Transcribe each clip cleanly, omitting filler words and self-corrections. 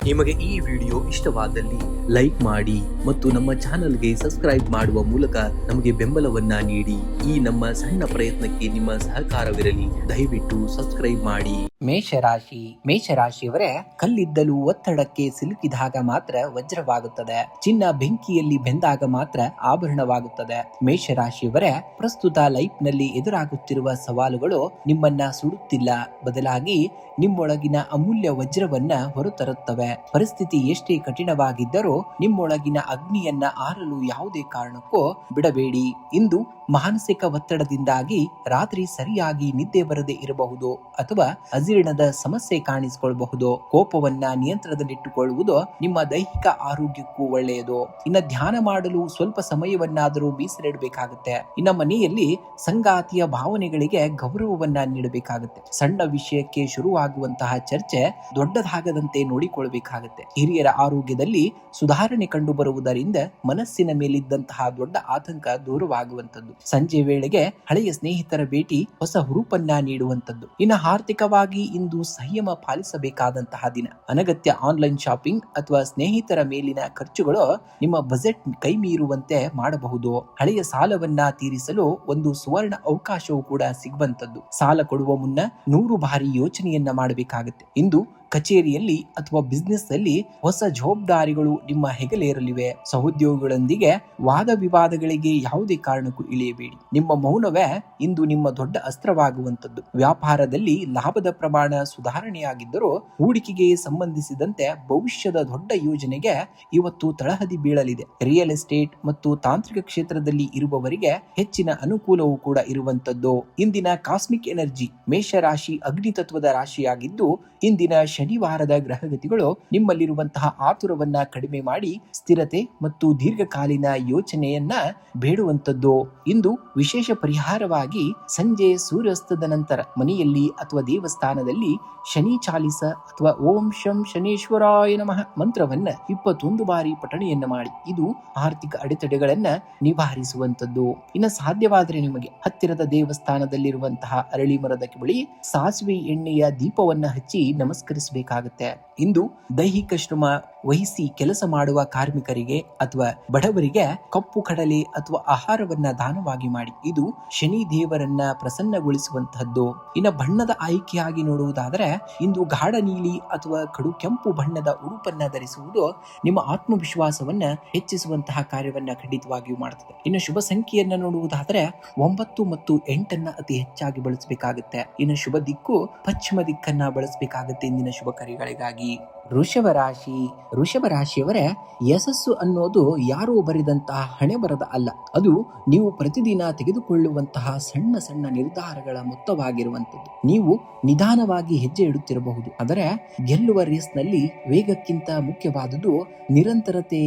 ನಿಮಗೆ ಈ ವಿಡಿಯೋ ಇಷ್ಟವಾದಲ್ಲಿ ಲೈಕ್ ಮಾಡಿ ಮತ್ತು ನಮ್ಮ ಚಾನೆಲ್ಗೆ ಸಬ್ಸ್ಕ್ರೈಬ್ ಮಾಡುವ ಮೂಲಕ ನಮಗೆ ಬೆಂಬಲವನ್ನ ನೀಡಿ. ಈ ನಮ್ಮ ಸಣ್ಣ ಪ್ರಯತ್ನಕ್ಕೆ ನಿಮ್ಮ ಸಹಕಾರವಿರಲಿ. ದಯವಿಟ್ಟು ಸಬ್ಸ್ಕ್ರೈಬ್ ಮಾಡಿ. ಮೇಷರಾಶಿಯವರೇ, ಕಲ್ಲಿದ್ದಲು ಒತ್ತಡಕ್ಕೆ ಸಿಲುಕಿದಾಗ ಮಾತ್ರ ವಜ್ರವಾಗುತ್ತದೆ. ಚಿನ್ನ ಬೆಂಕಿಯಲ್ಲಿ ಬೆಂದಾಗ ಮಾತ್ರ ಆಭರಣವಾಗುತ್ತದೆ. ಮೇಷರಾಶಿಯವರೇ, ಪ್ರಸ್ತುತ ಲೈಫ್ ನಲ್ಲಿ ಎದುರಾಗುತ್ತಿರುವ ಸವಾಲುಗಳು ನಿಮ್ಮನ್ನ ಸುಡುತ್ತಿಲ್ಲ, ಬದಲಾಗಿ ನಿಮ್ಮೊಳಗಿನ ಅಮೂಲ್ಯ ವಜ್ರವನ್ನ ಹೊರತರುತ್ತವೆ. ಪರಿಸ್ಥಿತಿ ಎಷ್ಟೇ ಕಠಿಣವಾಗಿದ್ದರೂ ನಿಮ್ಮೊಳಗಿನ ಅಗ್ನಿಯನ್ನ ಆರಲು ಯಾವುದೇ ಕಾರಣಕ್ಕೂ ಬಿಡಬೇಡಿ. ಇಂದು ಮಾನಸಿಕ ಒತ್ತಡದಿಂದಾಗಿ ರಾತ್ರಿ ಸರಿಯಾಗಿ ನಿದ್ದೆ ಬರದೇ ಇರಬಹುದು ಅಥವಾ ಅಜೀರ್ಣದ ಸಮಸ್ಯೆ ಕಾಣಿಸಿಕೊಳ್ಳಬಹುದು. ಕೋಪವನ್ನ ನಿಯಂತ್ರಣದಲ್ಲಿಟ್ಟುಕೊಳ್ಳುವುದು ನಿಮ್ಮ ದೈಹಿಕ ಆರೋಗ್ಯಕ್ಕೂ ಒಳ್ಳೆಯದು. ಇನ್ನು ಧ್ಯಾನ ಮಾಡಲು ಸ್ವಲ್ಪ ಸಮಯವನ್ನಾದರೂ ಮೀಸಲಿಡಬೇಕಾಗುತ್ತೆ. ಇನ್ನು ಮನೆಯಲ್ಲಿ ಸಂಗಾತಿಯ ಭಾವನೆಗಳಿಗೆ ಗೌರವವನ್ನ ನೀಡಬೇಕಾಗುತ್ತೆ. ಸಣ್ಣ ವಿಷಯಕ್ಕೆ ಶುರುವಾಗುವಂತಹ ಚರ್ಚೆ ದೊಡ್ಡದಾಗದಂತೆ ನೋಡಿಕೊಳ್ಳಬೇಕಾಗುತ್ತೆ. ಹಿರಿಯರ ಆರೋಗ್ಯದಲ್ಲಿ ಸುಧಾರಣೆ ಕಂಡು ಬರುವುದರಿಂದ ಮನಸ್ಸಿನ ಮೇಲಿದ್ದಂತಹ ದೊಡ್ಡ ಆತಂಕ ದೂರವಾಗುವಂತದ್ದು. ಸಂಜೆ ವೇಳೆಗೆ ಹಳೆಯ ಸ್ನೇಹಿತರ ಭೇಟಿ ಹೊಸ ಹುರುಪನ್ನ ನೀಡುವಂತದ್ದು. ಇನ್ನು ಆರ್ಥಿಕವಾಗಿ ಇಂದು ಸಂಯಮ ಪಾಲಿಸಬೇಕಾದಂತಹ ದಿನ. ಅನಗತ್ಯ ಆನ್ಲೈನ್ ಶಾಪಿಂಗ್ ಅಥವಾ ಸ್ನೇಹಿತರ ಮೇಲಿನ ಖರ್ಚುಗಳು ನಿಮ್ಮ ಬಜೆಟ್ ಕೈ ಮೀರುವಂತೆ ಮಾಡಬಹುದು. ಹಳೆಯ ಸಾಲವನ್ನ ತೀರಿಸಲು ಒಂದು ಸುವರ್ಣ ಅವಕಾಶವೂ ಕೂಡ ಸಿಗುವಂತದ್ದು. ಸಾಲ ಕೊಡುವ ಮುನ್ನ 100 ಬಾರಿ ಯೋಚನೆಯನ್ನ ಮಾಡಬೇಕಾಗುತ್ತೆ. ಇಂದು ಕಚೇರಿಯಲ್ಲಿ ಅಥವಾ ಬಿಸ್ನೆಸ್ ಅಲ್ಲಿ ಹೊಸ ಜವಾಬ್ದಾರಿಗಳು ನಿಮ್ಮ ಹೆಗಲೇರಲಿವೆ. ಸಹೋದ್ಯೋಗಿಗಳೊಂದಿಗೆ ವಾದ ವಿವಾದಗಳಿಗೆ ಯಾವುದೇ ಕಾರಣಕ್ಕೂ ಇಳಿಯಬೇಡಿ. ನಿಮ್ಮ ಮೌನವೇ ಇಂದು ನಿಮ್ಮ ದೊಡ್ಡ ಅಸ್ತ್ರವಾಗುವಂತದ್ದು. ವ್ಯಾಪಾರದಲ್ಲಿ ಲಾಭದ ಪ್ರಮಾಣ ಸುಧಾರಣೆಯಾಗಿದ್ದರೂ ಹೂಡಿಕೆಗೆ ಸಂಬಂಧಿಸಿದಂತೆ ಭವಿಷ್ಯದ ದೊಡ್ಡ ಯೋಜನೆಗೆ ಇವತ್ತು ತಳಹದಿ ಬೀಳಲಿದೆ. ರಿಯಲ್ ಎಸ್ಟೇಟ್ ಮತ್ತು ತಾಂತ್ರಿಕ ಕ್ಷೇತ್ರದಲ್ಲಿ ಇರುವವರಿಗೆ ಹೆಚ್ಚಿನ ಅನುಕೂಲವೂ ಕೂಡ ಇರುವಂತದ್ದು. ಇಂದಿನ ಕಾಸ್ಮಿಕ್ ಎನರ್ಜಿ ಮೇಷರಾಶಿ ಅಗ್ನಿತತ್ವದ ರಾಶಿಯಾಗಿದ್ದು, ಇಂದಿನ ಶನಿವಾರದ ಗ್ರಹಗತಿಗಳು ನಿಮ್ಮಲ್ಲಿರುವಂತಹ ಆತುರವನ್ನ ಕಡಿಮೆ ಮಾಡಿ ಸ್ಥಿರತೆ ಮತ್ತು ದೀರ್ಘಕಾಲೀನ ಯೋಚನೆಯನ್ನ ಬೇಡುವಂತದ್ದು. ಇಂದು ವಿಶೇಷ ಪರಿಹಾರವಾಗಿ ಸಂಜೆ ಸೂರ್ಯಾಸ್ತದ ನಂತರ ಮನೆಯಲ್ಲಿ ಅಥವಾ ದೇವಸ್ಥಾನದಲ್ಲಿ ಶನಿ ಚಾಲಿಸ ಅಥವಾ ಓಂ ಶಂ ಶನೇಶ್ವರಾಯ ನಮಃ ಮಂತ್ರವನ್ನ 21 ಬಾರಿ ಪಠಣೆಯನ್ನ ಮಾಡಿ. ಇದು ಆರ್ಥಿಕ ಅಡೆತಡೆಗಳನ್ನ ನಿವಾರಿಸುವಂತದ್ದು. ಇನ್ನು ಸಾಧ್ಯವಾದರೆ ನಿಮಗೆ ಹತ್ತಿರದ ದೇವಸ್ಥಾನದಲ್ಲಿರುವಂತಹ ಅರಳಿ ಮರದ ಬಳಿ ಸಾಸಿವೆ ಎಣ್ಣೆಯ ದೀಪವನ್ನ ಹಚ್ಚಿ ನಮಸ್ಕರಿಸಬೇಕಾಗುತ್ತೆ. ಇಂದು ದೈಹಿಕ ಶ್ರಮ ವಹಿಸಿ ಕೆಲಸ ಮಾಡುವ ಕಾರ್ಮಿಕರಿಗೆ ಅಥವಾ ಬಡವರಿಗೆ ಕಪ್ಪು ಕಡಲೆ ಅಥವಾ ಆಹಾರವನ್ನ ದಾನವಾಗಿ ಮಾಡಿ. ಇದು ಶನಿ ದೇವರನ್ನ ಪ್ರಸನ್ನಗೊಳಿಸುವಂತಹದ್ದು. ಇನ್ನು ಬಣ್ಣದ ಆಯ್ಕೆಯಾಗಿ ನೋಡುವುದಾದರೆ ಇಂದು ಗಾಢ ನೀಲಿ ಅಥವಾ ಕಡು ಕೆಂಪು ಬಣ್ಣದ ಉಡುಪನ್ನ ಧರಿಸುವುದು ನಿಮ್ಮ ಆತ್ಮವಿಶ್ವಾಸವನ್ನ ಹೆಚ್ಚಿಸುವಂತಹ ಕಾರ್ಯವನ್ನ ಖಂಡಿತವಾಗಿಯೂ ಮಾಡುತ್ತದೆ. ಇನ್ನು ಶುಭ ಸಂಖ್ಯೆಯನ್ನ ನೋಡುವುದಾದರೆ 9 ಮತ್ತು 8 ಅತಿ ಹೆಚ್ಚಾಗಿ ಬಳಸಬೇಕಾಗುತ್ತೆ. ಇನ್ನು ಶುಭ ದಿಕ್ಕು ಪಶ್ಚಿಮ ದಿಕ್ಕನ್ನ ಬಳಸಬೇಕಾಗುತ್ತೆ ಇಂದಿನ ಶುಭ ಕಾರ್ಯಗಳಿಗಾಗಿ. ವೃಷಭ ರಾಶಿಯವರೇ, ಯಶಸ್ಸು ಅನ್ನೋದು ಯಾರೋ ಬರೆದಂತಹ ಹಣೆ ಬರದ ಅಲ್ಲ. ಅದು ನೀವು ಪ್ರತಿದಿನ ತೆಗೆದುಕೊಳ್ಳುವಂತಹ ಸಣ್ಣ ಸಣ್ಣ ನಿರ್ಧಾರಗಳ ಮೊತ್ತವಾಗಿರುವಂತದ್ದು. ನೀವು ನಿಧಾನವಾಗಿ ಹೆಜ್ಜೆ ಇಡುತ್ತಿರಬಹುದು, ಆದರೆ ಗೆಲ್ಲುವ ರೇಸ್ನಲ್ಲಿ ವೇಗಕ್ಕಿಂತ ಮುಖ್ಯವಾದುದು ನಿರಂತರತೆ.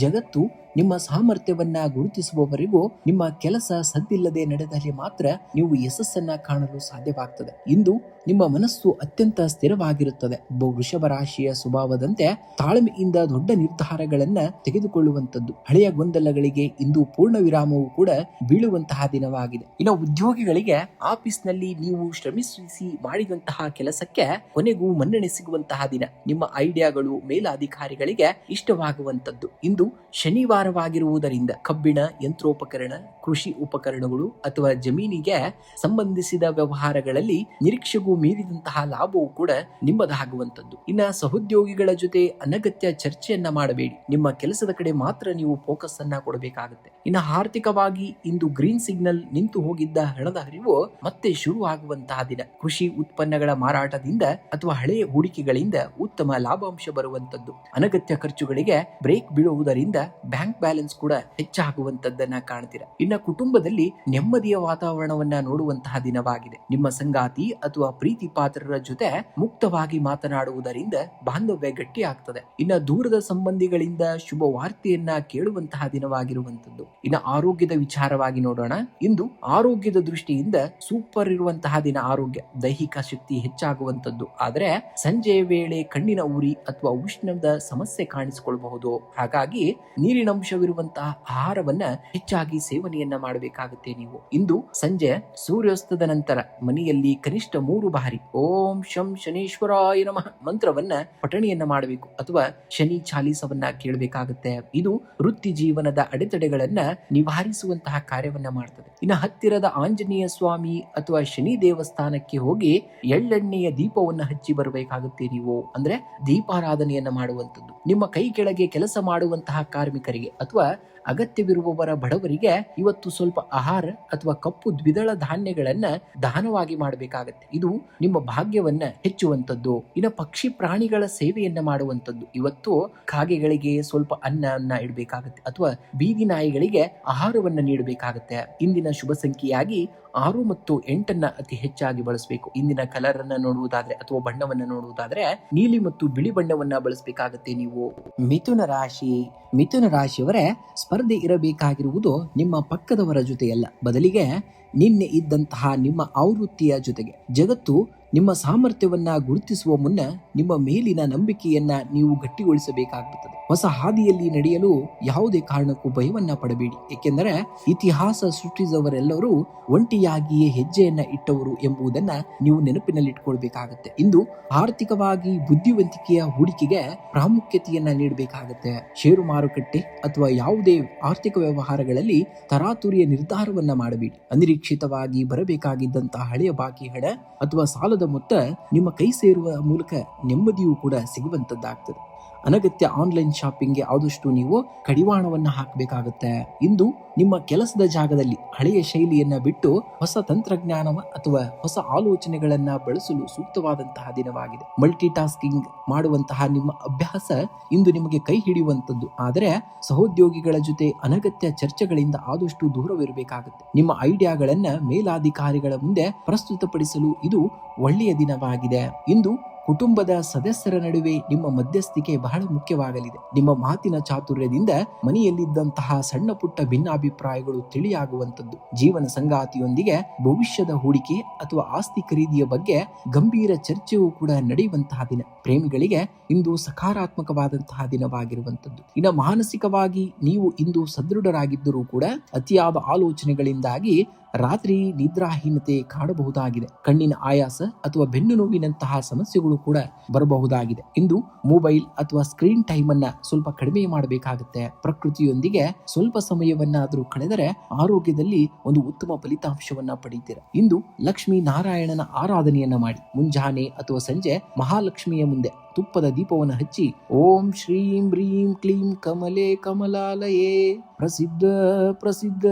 ಜಗತ್ತು ನಿಮ್ಮ ಸಾಮರ್ಥ್ಯವನ್ನ ಗುರುತಿಸುವವರೆಗೂ ನಿಮ್ಮ ಕೆಲಸ ಸದ್ದಿಲ್ಲದೆ ನಡೆದಲ್ಲಿ ಮಾತ್ರ ನೀವು ಯಶಸ್ಸನ್ನ ಕಾಣಲು ಸಾಧ್ಯವಾಗ್ತದೆ. ಇಂದು ನಿಮ್ಮ ಮನಸ್ಸು ಅತ್ಯಂತ ಸ್ಥಿರವಾಗಿರುತ್ತದೆ. ವೃಷಭ ರಾಶಿಯ ಸ್ವಭಾವದಂತೆ ತಾಳ್ಮೆಯಿಂದ ದೊಡ್ಡ ನಿರ್ಧಾರಗಳನ್ನ ತೆಗೆದುಕೊಳ್ಳುವಂತದ್ದು. ಹಳೆಯ ಗೊಂದಲಗಳಿಗೆ ಇಂದು ಪೂರ್ಣ ವಿರಾಮವೂ ಕೂಡ ಬೀಳುವಂತಹ ದಿನವಾಗಿದೆ. ಇನ್ನು ಉದ್ಯೋಗಿಗಳಿಗೆ ಆಫೀಸ್ನಲ್ಲಿ ನೀವು ಶ್ರಮಿಸಿ ಮಾಡಿದಂತಹ ಕೆಲಸಕ್ಕೆ ಕೊನೆಗೂ ಮನ್ನಣೆ ಸಿಗುವಂತಹ ದಿನ. ನಿಮ್ಮ ಐಡಿಯಾಗಳು ಮೇಲಾಧಿಕಾರಿಗಳಿಗೆ ಇಷ್ಟವಾಗುವಂತದ್ದು. ಇಂದು ಶನಿವಾರವಾಗಿರುವುದರಿಂದ ಕಬ್ಬಿಣ, ಯಂತ್ರೋಪಕರಣ, ಕೃಷಿ ಉಪಕರಣಗಳು ಅಥವಾ ಜಮೀನಿಗೆ ಸಂಬಂಧಿಸಿದ ವ್ಯವಹಾರಗಳಲ್ಲಿ ನಿರೀಕ್ಷೆಗೂ ಮೀರಿದಂತಹ ಲಾಭವೂ ಕೂಡ ನಿಮ್ಮದಾಗುವಂತದ್ದು. ಇನ್ನ ಸಹೋದ್ಯೋಗಿಗಳ ಜೊತೆ ಅನಗತ್ಯ ಚರ್ಚೆಯನ್ನ ಮಾಡಬೇಡಿ. ನಿಮ್ಮ ಕೆಲಸದ ಕಡೆ ಮಾತ್ರ ನೀವು ಫೋಕಸ್ ಅನ್ನ ಕೊಡಬೇಕಾಗುತ್ತೆ. ಇನ್ನು ಆರ್ಥಿಕವಾಗಿ ಇಂದು ಗ್ರೀನ್ ಸಿಗ್ನಲ್ ನಿಂತು ಹೋಗಿದ್ದ ಹಣದ ಹರಿವು ಮತ್ತೆ ಶುರು ಆಗುವಂತಹ ದಿನ. ಕೃಷಿ ಉತ್ಪನ್ನಗಳ ಮಾರಾಟದಿಂದ ಅಥವಾ ಹಳೆಯ ಹೂಡಿಕೆಗಳಿಂದ ಉತ್ತಮ ಲಾಭಾಂಶ ಬರುವಂತದ್ದು. ಅನಗತ್ಯ ಖರ್ಚುಗಳಿಗೆ ಬ್ರೇಕ್ ಬೀಳುವುದರಿಂದ ಬ್ಯಾಂಕ್ ಬ್ಯಾಲೆನ್ಸ್ ಕೂಡ ಹೆಚ್ಚಾಗುವಂತದ್ದನ್ನ ಕಾಣ್ತೀರಾ. ಇನ್ನು ಕುಟುಂಬದಲ್ಲಿ ನೆಮ್ಮದಿಯ ವಾತಾವರಣವನ್ನ ನೋಡುವಂತಹ ದಿನವಾಗಿದೆ. ನಿಮ್ಮ ಸಂಗಾತಿ ಅಥವಾ ಪ್ರೀತಿ ಪಾತ್ರರ ಜೊತೆ ಮುಕ್ತವಾಗಿ ಮಾತನಾಡುವುದರಿಂದ ಬಾಂಧವ್ಯ ಗಟ್ಟಿಯಾಗ್ತದೆ. ಇನ್ನು ದೂರದ ಸಂಬಂಧಿಗಳಿಂದ ಶುಭ ವಾರ್ತೆಯನ್ನ ಕೇಳುವಂತಹ ದಿನವಾಗಿರುವಂತದ್ದು. ಇನ್ನು ಆರೋಗ್ಯದ ವಿಚಾರವಾಗಿ ನೋಡೋಣ. ಇಂದು ಆರೋಗ್ಯದ ದೃಷ್ಟಿಯಿಂದ ಸೂಪರ್ ಇರುವಂತಹ ದಿನ. ಆರೋಗ್ಯ, ದೈಹಿಕ ಶಕ್ತಿ ಹೆಚ್ಚಾಗುವಂತದ್ದು. ಆದರೆ ಸಂಜೆಯ ವೇಳೆ ಕಣ್ಣಿನ ಉರಿ ಅಥವಾ ಉಷ್ಣದ ಸಮಸ್ಯೆ ಕಾಣಿಸಿಕೊಳ್ಳಬಹುದು. ಹಾಗಾಗಿ ನೀರಿನಂಶ ತೇವಾಂಶವಿರುವಂತಹ ಆಹಾರವನ್ನ ಹೆಚ್ಚಾಗಿ ಸೇವನೆಯನ್ನ ಮಾಡಬೇಕಾಗುತ್ತೆ ನೀವು. ಇಂದು ಸಂಜೆ ಸೂರ್ಯಾಸ್ತದ ನಂತರ ಮನೆಯಲ್ಲಿ ಕನಿಷ್ಠ 3 ಬಾರಿ ಓಂ ಶಂ ಶನೀಶ್ವರಾಯ ನಮಃ ಮಂತ್ರವನ್ನ ಪಠಣೆಯನ್ನ ಮಾಡಬೇಕು ಅಥವಾ ಶನಿ ಚಾಲೀಸವನ್ನ ಕೇಳಬೇಕಾಗುತ್ತೆ. ಇದು ವೃತ್ತಿ ಜೀವನದ ಅಡೆತಡೆಗಳನ್ನ ನಿವಾರಿಸುವಂತಹ ಕಾರ್ಯವನ್ನ ಮಾಡ್ತದೆ. ಇನ್ನು ಹತ್ತಿರದ ಆಂಜನೇಯ ಸ್ವಾಮಿ ಅಥವಾ ಶನಿ ದೇವಸ್ಥಾನಕ್ಕೆ ಹೋಗಿ ಎಳ್ಳೆಣ್ಣೆಯ ದೀಪವನ್ನ ಹಚ್ಚಿ ಬರಬೇಕಾಗುತ್ತೆ ನೀವು. ಅಂದ್ರೆ ದೀಪಾರಾಧನೆಯನ್ನ ಮಾಡುವಂಥದ್ದು. ನಿಮ್ಮ ಕೈ ಕೆಳಗೆ ಕೆಲಸ ಮಾಡುವಂತಹ ಕಾರ್ಮಿಕರಿಗೆ ಅಥವಾ ಅಗತ್ಯವಿರುವವರ ಬಡವರಿಗೆ ಇವತ್ತು ಸ್ವಲ್ಪ ಆಹಾರ ಅಥವಾ ಕಪ್ಪು ದ್ವಿದಳ ಧಾನ್ಯಗಳನ್ನ ದಾನವಾಗಿ ಮಾಡಬೇಕಾಗತ್ತೆ. ಇದು ನಿಮ್ಮ ಭಾಗ್ಯವನ್ನ ಹೆಚ್ಚುವಂತದ್ದು. ಇನ್ನು ಪಕ್ಷಿ ಪ್ರಾಣಿಗಳ ಸೇವೆಯನ್ನ ಮಾಡುವಂತದ್ದು. ಇವತ್ತು ಕಾಗೆಗಳಿಗೆ ಸ್ವಲ್ಪ ಅನ್ನವನ್ನ ಇಡಬೇಕಾಗತ್ತೆ ಅಥವಾ ಬೀದಿ ನಾಯಿಗಳಿಗೆ ಆಹಾರವನ್ನ ನೀಡಬೇಕಾಗತ್ತೆ. ಇಂದಿನ ಶುಭ ಸಂಖ್ಯೆಯಾಗಿ 6 ಮತ್ತು 8 ಅತಿ ಹೆಚ್ಚಾಗಿ ಬಳಸಬೇಕು. ಇಂದಿನ ಕಲರ್ ಅನ್ನ ನೋಡುವುದಾದ್ರೆ ಅಥವಾ ಬಣ್ಣವನ್ನ ನೋಡುವುದಾದ್ರೆ ನೀಲಿ ಮತ್ತು ಬಿಳಿ ಬಣ್ಣವನ್ನ ಬಳಸಬೇಕಾಗತ್ತೆ ನೀವು. ಮಿಥುನ ರಾಶಿಯವರೇ, ಸ್ಪರ್ಧೆ ಇರಬೇಕಾಗಿರುವುದು ನಿಮ್ಮ ಪಕ್ಕದವರ ಜೊತೆಯಲ್ಲ, ಬದಲಿಗೆ ನಿನ್ನೆ ಇದ್ದಂತಹ ನಿಮ್ಮ ಆವೃತ್ತಿಯ ಜೊತೆಗೆ. ಜಗತ್ತು ನಿಮ್ಮ ಸಾಮರ್ಥ್ಯವನ್ನ ಗುರುತಿಸುವ ಮುನ್ನ ನಿಮ್ಮ ಮೇಲಿನ ನಂಬಿಕೆಯನ್ನ ನೀವು ಗಟ್ಟಿಗೊಳಿಸಬೇಕಾಗುತ್ತದೆ. ಹೊಸ ಹಾದಿಯಲ್ಲಿ ನಡೆಯಲು ಯಾವುದೇ ಕಾರಣಕ್ಕೂ ಭಯವನ್ನ ಪಡಬೇಡಿ, ಏಕೆಂದರೆ ಇತಿಹಾಸ ಸೃಷ್ಟಿಸಿದವರೆಲ್ಲರೂ ಒಂಟಿಯಾಗಿಯೇ ಹೆಜ್ಜೆಯನ್ನ ಇಟ್ಟವರು ಎಂಬುದನ್ನ ನೀವು ನೆನಪಿನಲ್ಲಿಟ್ಕೊಳ್ಬೇಕಾಗತ್ತೆ. ಇಂದು ಆರ್ಥಿಕವಾಗಿ ಬುದ್ಧಿವಂತಿಕೆಯ ಹೂಡಿಕೆಗೆ ಪ್ರಾಮುಖ್ಯತೆಯನ್ನ ನೀಡಬೇಕಾಗತ್ತೆ. ಷೇರು ಮಾರುಕಟ್ಟೆ ಅಥವಾ ಯಾವುದೇ ಆರ್ಥಿಕ ವ್ಯವಹಾರಗಳಲ್ಲಿ ತರಾತುರಿಯ ನಿರ್ಧಾರವನ್ನ ಮಾಡಬೇಡಿ. ಅನಿರೀಕ್ಷಿತವಾಗಿ ಬರಬೇಕಾಗಿದ್ದಂತಹ ಹಳೆಯ ಬಾಕಿ ಹಣ ಅಥವಾ ಸಾಲದ ಮೊತ್ತ ನಿಮ್ಮ ಕೈ ಸೇರುವ ಮೂಲಕ ನೆಮ್ಮದಿಯೂ ಕೂಡ ಸಿಗುವಂತದ್ದಾಗ್ತದೆ. ಅನಗತ್ಯ ಆನ್ಲೈನ್ ಶಾಪಿಂಗ್ಗೆ ಆದಷ್ಟು ನೀವು ಕಡಿವಾಣವನ್ನ ಹಾಕಬೇಕಾಗುತ್ತೆ. ಇಂದು ನಿಮ್ಮ ಕೆಲಸದ ಜಾಗದಲ್ಲಿ ಹಳೆಯ ಶೈಲಿಯನ್ನ ಬಿಟ್ಟು ಹೊಸ ತಂತ್ರಜ್ಞಾನ ಅಥವಾ ಹೊಸ ಆಲೋಚನೆಗಳನ್ನ ಬಳಸಲು ಸೂಕ್ತವಾದಂತಹ ದಿನವಾಗಿದೆ. ಮಲ್ಟಿ ಟಾಸ್ಕಿಂಗ್ ಮಾಡುವಂತಹ ನಿಮ್ಮ ಅಭ್ಯಾಸ ಇಂದು ನಿಮಗೆ ಕೈ ಹಿಡಿಯುವಂತದ್ದು. ಆದರೆ ಸಹೋದ್ಯೋಗಿಗಳ ಜೊತೆ ಅನಗತ್ಯ ಚರ್ಚೆಗಳಿಂದ ಆದಷ್ಟು ದೂರವಿರಬೇಕಾಗುತ್ತೆ. ನಿಮ್ಮ ಐಡಿಯಾಗಳನ್ನ ಮೇಲಾಧಿಕಾರಿಗಳ ಮುಂದೆ ಪ್ರಸ್ತುತಪಡಿಸಲು ಇದು ಒಳ್ಳೆಯ ದಿನವಾಗಿದೆ. ಇಂದು ಕುಟುಂಬದ ಸದಸ್ಯರ ನಡುವೆ ನಿಮ್ಮ ಮಧ್ಯಸ್ಥಿಕೆ ಬಹಳ ಮುಖ್ಯವಾಗಲಿದೆ. ನಿಮ್ಮ ಮಾತಿನ ಚಾತುರ್ಯದಿಂದ ಮನೆಯಲ್ಲಿದ್ದಂತಹ ಸಣ್ಣ ಪುಟ್ಟ ಭಿನ್ನಾಭಿಪ್ರಾಯಗಳು ತಿಳಿಯಾಗುವಂತದ್ದು. ಜೀವನ ಸಂಗಾತಿಯೊಂದಿಗೆ ಭವಿಷ್ಯದ ಹೂಡಿಕೆ ಅಥವಾ ಆಸ್ತಿ ಖರೀದಿಯ ಬಗ್ಗೆ ಗಂಭೀರ ಚರ್ಚೆಯೂ ಕೂಡ ನಡೆಯುವಂತಹ ದಿನ. ಪ್ರೇಮಿಗಳಿಗೆ ಇಂದು ಸಕಾರಾತ್ಮಕವಾದಂತಹ ದಿನವಾಗಿರುವಂತದ್ದು. ಇನ್ನು ಮಾನಸಿಕವಾಗಿ ನೀವು ಇಂದು ಸದೃಢರಾಗಿದ್ದರೂ ಕೂಡ ಅತಿಯಾದ ಆಲೋಚನೆಗಳಿಂದಾಗಿ ರಾತ್ರಿ ನಿದ್ರಾಹೀನತೆ ಕಾಡಬಹುದಾಗಿದೆ. ಕಣ್ಣಿನ ಆಯಾಸ ಅಥವಾ ಬೆನ್ನು ನೋವಿನಂತಹ ಸಮಸ್ಯೆಗಳು ಕೂಡ ಬರಬಹುದಾಗಿದೆ. ಇಂದು ಮೊಬೈಲ್ ಅಥವಾ ಸ್ಕ್ರೀನ್ ಟೈಮ್ ಅನ್ನ ಸ್ವಲ್ಪ ಕಡಿಮೆ ಮಾಡಬೇಕಾಗುತ್ತೆ. ಪ್ರಕೃತಿಯೊಂದಿಗೆ ಸ್ವಲ್ಪ ಸಮಯವನ್ನಾದರೂ ಕಳೆದರೆ ಆರೋಗ್ಯದಲ್ಲಿ ಒಂದು ಉತ್ತಮ ಫಲಿತಾಂಶವನ್ನ ಪಡೆಯುತ್ತೀರ. ಇಂದು ಲಕ್ಷ್ಮೀ ನಾರಾಯಣನ ಆರಾಧನೆಯನ್ನ ಮಾಡಿ. ಮುಂಜಾನೆ ಅಥವಾ ಸಂಜೆ ಮಹಾಲಕ್ಷ್ಮಿಯ ಮುಂದೆ ತುಪ್ಪದ ದೀಪವನ್ನು ಹಚ್ಚಿ ಓಂ ಶ್ರೀಂ ಹ್ರೀಂ ಕ್ಲೀಂ ಕಮಲೆ ಕಮಲಾಲಯೇ ಪ್ರಸಿದ್ಧ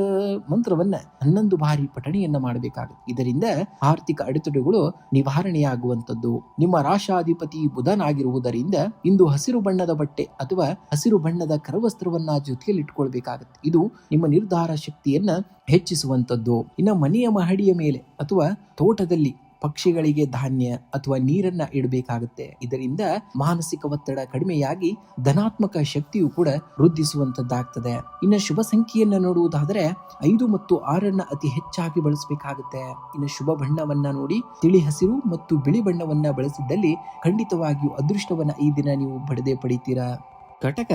ಮಂತ್ರವನ್ನ 11 ಬಾರಿ ಪಠಣೆಯನ್ನ ಮಾಡಬೇಕಾಗುತ್ತೆ. ಇದರಿಂದ ಆರ್ಥಿಕ ಅಡೆತಡೆಗಳು ನಿವಾರಣೆಯಾಗುವಂತದ್ದು. ನಿಮ್ಮ ರಾಶಾಧಿಪತಿ ಬುಧನಾಗಿರುವುದರಿಂದ ಇಂದು ಹಸಿರು ಬಣ್ಣದ ಬಟ್ಟೆ ಅಥವಾ ಹಸಿರು ಬಣ್ಣದ ಕರವಸ್ತ್ರವನ್ನ ಜೊತೆಯಲ್ಲಿಟ್ಕೊಳ್ಬೇಕಾಗತ್ತೆ. ಇದು ನಿಮ್ಮ ನಿರ್ಧಾರ ಶಕ್ತಿಯನ್ನ ಹೆಚ್ಚಿಸುವಂತದ್ದು. ಇನ್ನು ಮನೆಯ ಮಹಡಿಯ ಮೇಲೆ ಅಥವಾ ತೋಟದಲ್ಲಿ ಪಕ್ಷಿಗಳಿಗೆ ಧಾನ್ಯ ಅಥವಾ ನೀರನ್ನ ಇಡಬೇಕಾಗುತ್ತೆ. ಇದರಿಂದ ಮಾನಸಿಕ ಒತ್ತಡ ಕಡಿಮೆಯಾಗಿ ಧನಾತ್ಮಕ ಶಕ್ತಿಯು ಕೂಡ ವೃದ್ಧಿಸುವಂತದ್ದಾಗ್ತದೆ. ಇನ್ನು ಶುಭ ಸಂಖ್ಯೆಯನ್ನ ನೋಡುವುದಾದರೆ 5 ಮತ್ತು 6 ಅತಿ ಹೆಚ್ಚಾಗಿ ಬಳಸಬೇಕಾಗುತ್ತೆ. ಇನ್ನು ಶುಭ ಬಣ್ಣವನ್ನ ನೋಡಿ ತಿಳಿ ಹಸಿರು ಮತ್ತು ಬಿಳಿ ಬಣ್ಣವನ್ನ ಬಳಸಿದ್ದಲ್ಲಿ ಖಂಡಿತವಾಗಿಯೂ ಅದೃಷ್ಟವನ್ನ ಈ ದಿನ ನೀವು ಪಡೆಯುತ್ತೀರಾ. ಕಟಕ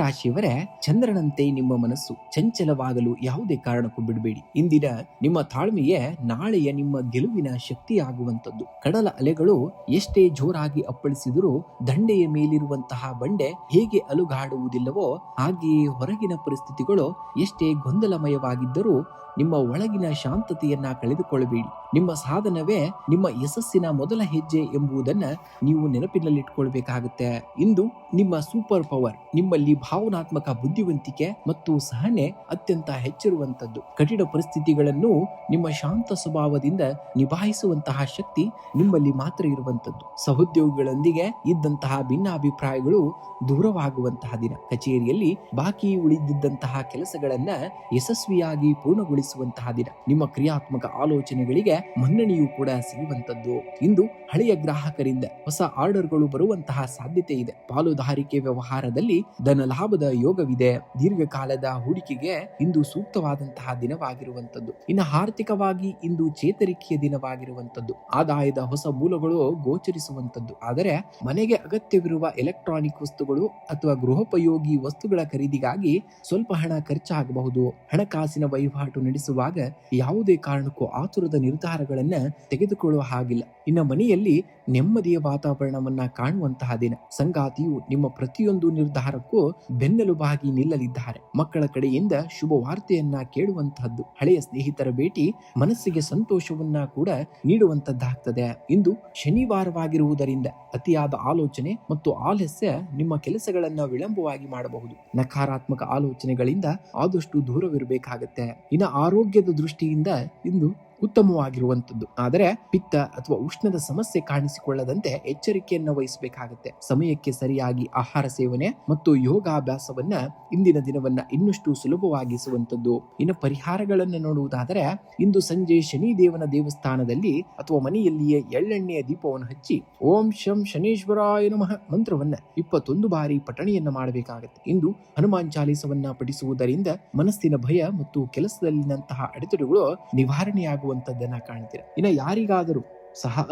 ರಾಶಿಯವರೇ, ಚಂದ್ರನಂತೆ ನಿಮ್ಮ ಮನಸ್ಸು ಚಂಚಲವಾಗಲು ಯಾವುದೇ ಕಾರಣಕ್ಕೂ ಬಿಡಬೇಡಿ. ಇಂದಿನ ನಿಮ್ಮ ತಾಳ್ಮೆಯೇ ನಾಳೆಯ ನಿಮ್ಮ ಗೆಲುವಿನ ಶಕ್ತಿಯಾಗುವಂತದ್ದು. ಕಡಲ ಅಲೆಗಳು ಎಷ್ಟೇ ಜೋರಾಗಿ ಅಪ್ಪಳಿಸಿದರೂ ದಂಡೆಯ ಮೇಲಿರುವಂತಹ ಬಂಡೆ ಹೇಗೆ ಅಲುಗಾಡುವುದಿಲ್ಲವೋ ಹಾಗೆಯೇ ಹೊರಗಿನ ಪರಿಸ್ಥಿತಿಗಳು ಎಷ್ಟೇ ಗೊಂದಲಮಯವಾಗಿದ್ದರೂ ನಿಮ್ಮ ಒಳಗಿನ ಶಾಂತತೆಯನ್ನ ಕಳೆದುಕೊಳ್ಳಬೇಡಿ. ನಿಮ್ಮ ಸಾಧನವೇ ನಿಮ್ಮ ಯಶಸ್ಸಿನ ಮೊದಲ ಹೆಜ್ಜೆ ಎಂಬುದನ್ನ ನೀವು ನೆನಪಿನಲ್ಲಿಟ್ಕೊಳ್ಬೇಕಾಗುತ್ತೆ. ಇಂದು ನಿಮ್ಮ ಸೂಪರ್ ಪವರ್ ನಿಮ್ಮಲ್ಲಿ ಭಾವನಾತ್ಮಕ ಬುದ್ಧಿವಂತಿಕೆ ಮತ್ತು ಸಹನೆ ಅತ್ಯಂತ ಹೆಚ್ಚಿರುವಂತದ್ದು. ಕಠಿಣ ಪರಿಸ್ಥಿತಿಗಳನ್ನು ನಿಮ್ಮ ಶಾಂತ ಸ್ವಭಾವದಿಂದ ನಿಭಾಯಿಸುವಂತಹ ಶಕ್ತಿ ನಿಮ್ಮಲ್ಲಿ ಮಾತ್ರ ಇರುವಂತದ್ದು. ಸಹೋದ್ಯೋಗಿಗಳೊಂದಿಗೆ ಇದ್ದಂತಹ ಭಿನ್ನಾಭಿಪ್ರಾಯಗಳು ದೂರವಾಗುವಂತಹ ದಿನ. ಕಚೇರಿಯಲ್ಲಿ ಬಾಕಿ ಉಳಿದಿದ್ದಂತಹ ಕೆಲಸಗಳನ್ನ ಯಶಸ್ವಿಯಾಗಿ ಪೂರ್ಣಗೊಳಿಸಿ ಗಳಿಸುವಂತಹ ದಿನ. ನಿಮ್ಮ ಕ್ರಿಯಾತ್ಮಕ ಆಲೋಚನೆಗಳಿಗೆ ಮನ್ನಣೆಯೂ ಕೂಡ ಸಿಗುವಂತದ್ದು. ಇಂದು ಹಳೆಯ ಗ್ರಾಹಕರಿಂದ ಹೊಸ ಆರ್ಡರ್ಗಳು ಬರುವಂತಹ ಸಾಧ್ಯತೆ ಇದೆ. ಪಾಲುದಾರಿಕೆ ವ್ಯವಹಾರದಲ್ಲಿ ಧನ ಲಾಭದ ಯೋಗವಿದೆ. ದೀರ್ಘಕಾಲದ ಹೂಡಿಕೆಗೆ ಇಂದು ಸೂಕ್ತವಾದಂತಹ ದಿನವಾಗಿರುವಂತದ್ದು. ಇನ್ನು ಆರ್ಥಿಕವಾಗಿ ಇಂದು ಚೇತರಿಕೆಯ ದಿನವಾಗಿರುವಂತದ್ದು. ಆದಾಯದ ಹೊಸ ಮೂಲಗಳು ಗೋಚರಿಸುವಂತದ್ದು. ಆದರೆ ಮನೆಗೆ ಅಗತ್ಯವಿರುವ ಎಲೆಕ್ಟ್ರಾನಿಕ್ ವಸ್ತುಗಳು ಅಥವಾ ಗೃಹೋಪಯೋಗಿ ವಸ್ತುಗಳ ಖರೀದಿಗಾಗಿ ಸ್ವಲ್ಪ ಹಣ ಖರ್ಚಾಗಬಹುದು. ಹಣಕಾಸಿನ ವಹಿವಾಟು ನಡೆಸುವಾಗ ಯಾವುದೇ ಕಾರಣಕ್ಕೂ ಆತುರದ ನಿರ್ಧಾರಗಳನ್ನ ತೆಗೆದುಕೊಳ್ಳುವ ಹಾಗಿಲ್ಲ. ಇನ್ನು ಮನೆಯಲ್ಲಿ ನೆಮ್ಮದಿಯ ವಾತಾವರಣವನ್ನ ಕಾಣುವಂತಹ ದಿನ. ಸಂಗಾತಿಯು ನಿಮ್ಮ ಪ್ರತಿಯೊಂದು ನಿರ್ಧಾರಕ್ಕೂ ಬೆನ್ನೆಲುಬಾಗಿ ನಿಲ್ಲಲಿದ್ದಾರೆ. ಮಕ್ಕಳ ಕಡೆಯಿಂದ ಶುಭ ವಾರ್ತೆಯನ್ನ ಕೇಳುವಂತಹದ್ದು. ಹಳೆಯ ಸ್ನೇಹಿತರ ಭೇಟಿ ಮನಸ್ಸಿಗೆ ಸಂತೋಷವನ್ನ ಕೂಡ ನೀಡುವಂತದ್ದಾಗ್ತದೆ. ಇಂದು ಶನಿವಾರವಾಗಿರುವುದರಿಂದ ಅತಿಯಾದ ಆಲೋಚನೆ ಮತ್ತು ಆಲಸ್ಯ ನಿಮ್ಮ ಕೆಲಸಗಳನ್ನ ವಿಳಂಬವಾಗಿ ಮಾಡಬಹುದು. ನಕಾರಾತ್ಮಕ ಆಲೋಚನೆಗಳಿಂದ ಆದಷ್ಟು ದೂರವಿರಬೇಕಾಗತ್ತೆ. ಇನ್ನು ಆರೋಗ್ಯದ ದೃಷ್ಟಿಯಿಂದ ಇಂದು ಉತ್ತಮವಾಗಿರುವಂತದ್ದು. ಆದರೆ ಪಿತ್ತ ಅಥವಾ ಉಷ್ಣದ ಸಮಸ್ಯೆ ಕಾಣಿಸಿಕೊಳ್ಳದಂತೆ ಎಚ್ಚರಿಕೆಯನ್ನು ವಹಿಸಬೇಕಾಗುತ್ತೆ. ಸಮಯಕ್ಕೆ ಸರಿಯಾಗಿ ಆಹಾರ ಸೇವನೆ ಮತ್ತು ಯೋಗಾಭ್ಯಾಸವನ್ನ ಇಂದಿನ ದಿನವನ್ನ ಇನ್ನಷ್ಟು ಸುಲಭವಾಗಿಸುವಂತದ್ದು. ಇನ್ನು ಪರಿಹಾರಗಳನ್ನು ನೋಡುವುದಾದರೆ ಇಂದು ಸಂಜೆ ಶನಿ ದೇವನ ದೇವಸ್ಥಾನದಲ್ಲಿ ಅಥವಾ ಮನೆಯಲ್ಲಿಯೇ ಎಳ್ಳೆಣ್ಣೆಯ ದೀಪವನ್ನು ಹಚ್ಚಿ ಓಂ ಶಂ ಶನೀಶ್ವರಾಯ ನಮಃ ಮಂತ್ರವನ್ನ 21 ಬಾರಿ ಪಠಣೆಯನ್ನ ಮಾಡಬೇಕಾಗುತ್ತೆ. ಇಂದು ಹನುಮಾನ್ ಚಾಲೀಸವನ್ನ ಪಠಿಸುವುದರಿಂದ ಮನಸ್ಸಿನ ಭಯ ಮತ್ತು ಕೆಲಸದಲ್ಲಿನಂತಹ ಅಡೆತಡೆಗಳು ನಿವಾರಣೆಯಾಗುವಂತದ್ದನ್ನ ಕಾಣ್ತೀರ. ಇನ್ನು ಯಾರಿಗಾದರೂ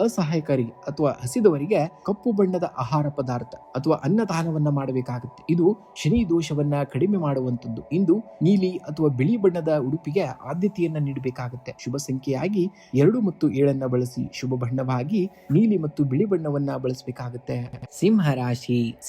ಅಸಹಾಯಕರಿಗೆ ಅಥವಾ ಹಸಿದವರಿಗೆ ಕಪ್ಪು ಬಣ್ಣದ ಆಹಾರ ಪದಾರ್ಥ ಅಥವಾ ಅನ್ನದಾನವನ್ನ ಮಾಡಬೇಕಾಗುತ್ತೆ. ಇದು ಶನಿ ದೋಷವನ್ನ ಕಡಿಮೆ ಮಾಡುವಂತದ್ದು. ಇಂದು ನೀಲಿ ಅಥವಾ ಬಿಳಿ ಬಣ್ಣದ ಉಡುಪಿಗೆ ಆದ್ಯತೆಯನ್ನ ನೀಡಬೇಕಾಗುತ್ತೆ. ಶುಭ ಸಂಖ್ಯೆಯಾಗಿ 2 ಮತ್ತು 7 ಬಳಸಿ. ಶುಭ ಬಣ್ಣವಾಗಿ ನೀಲಿ ಮತ್ತು ಬಿಳಿ ಬಣ್ಣವನ್ನ ಬಳಸಬೇಕಾಗುತ್ತೆ.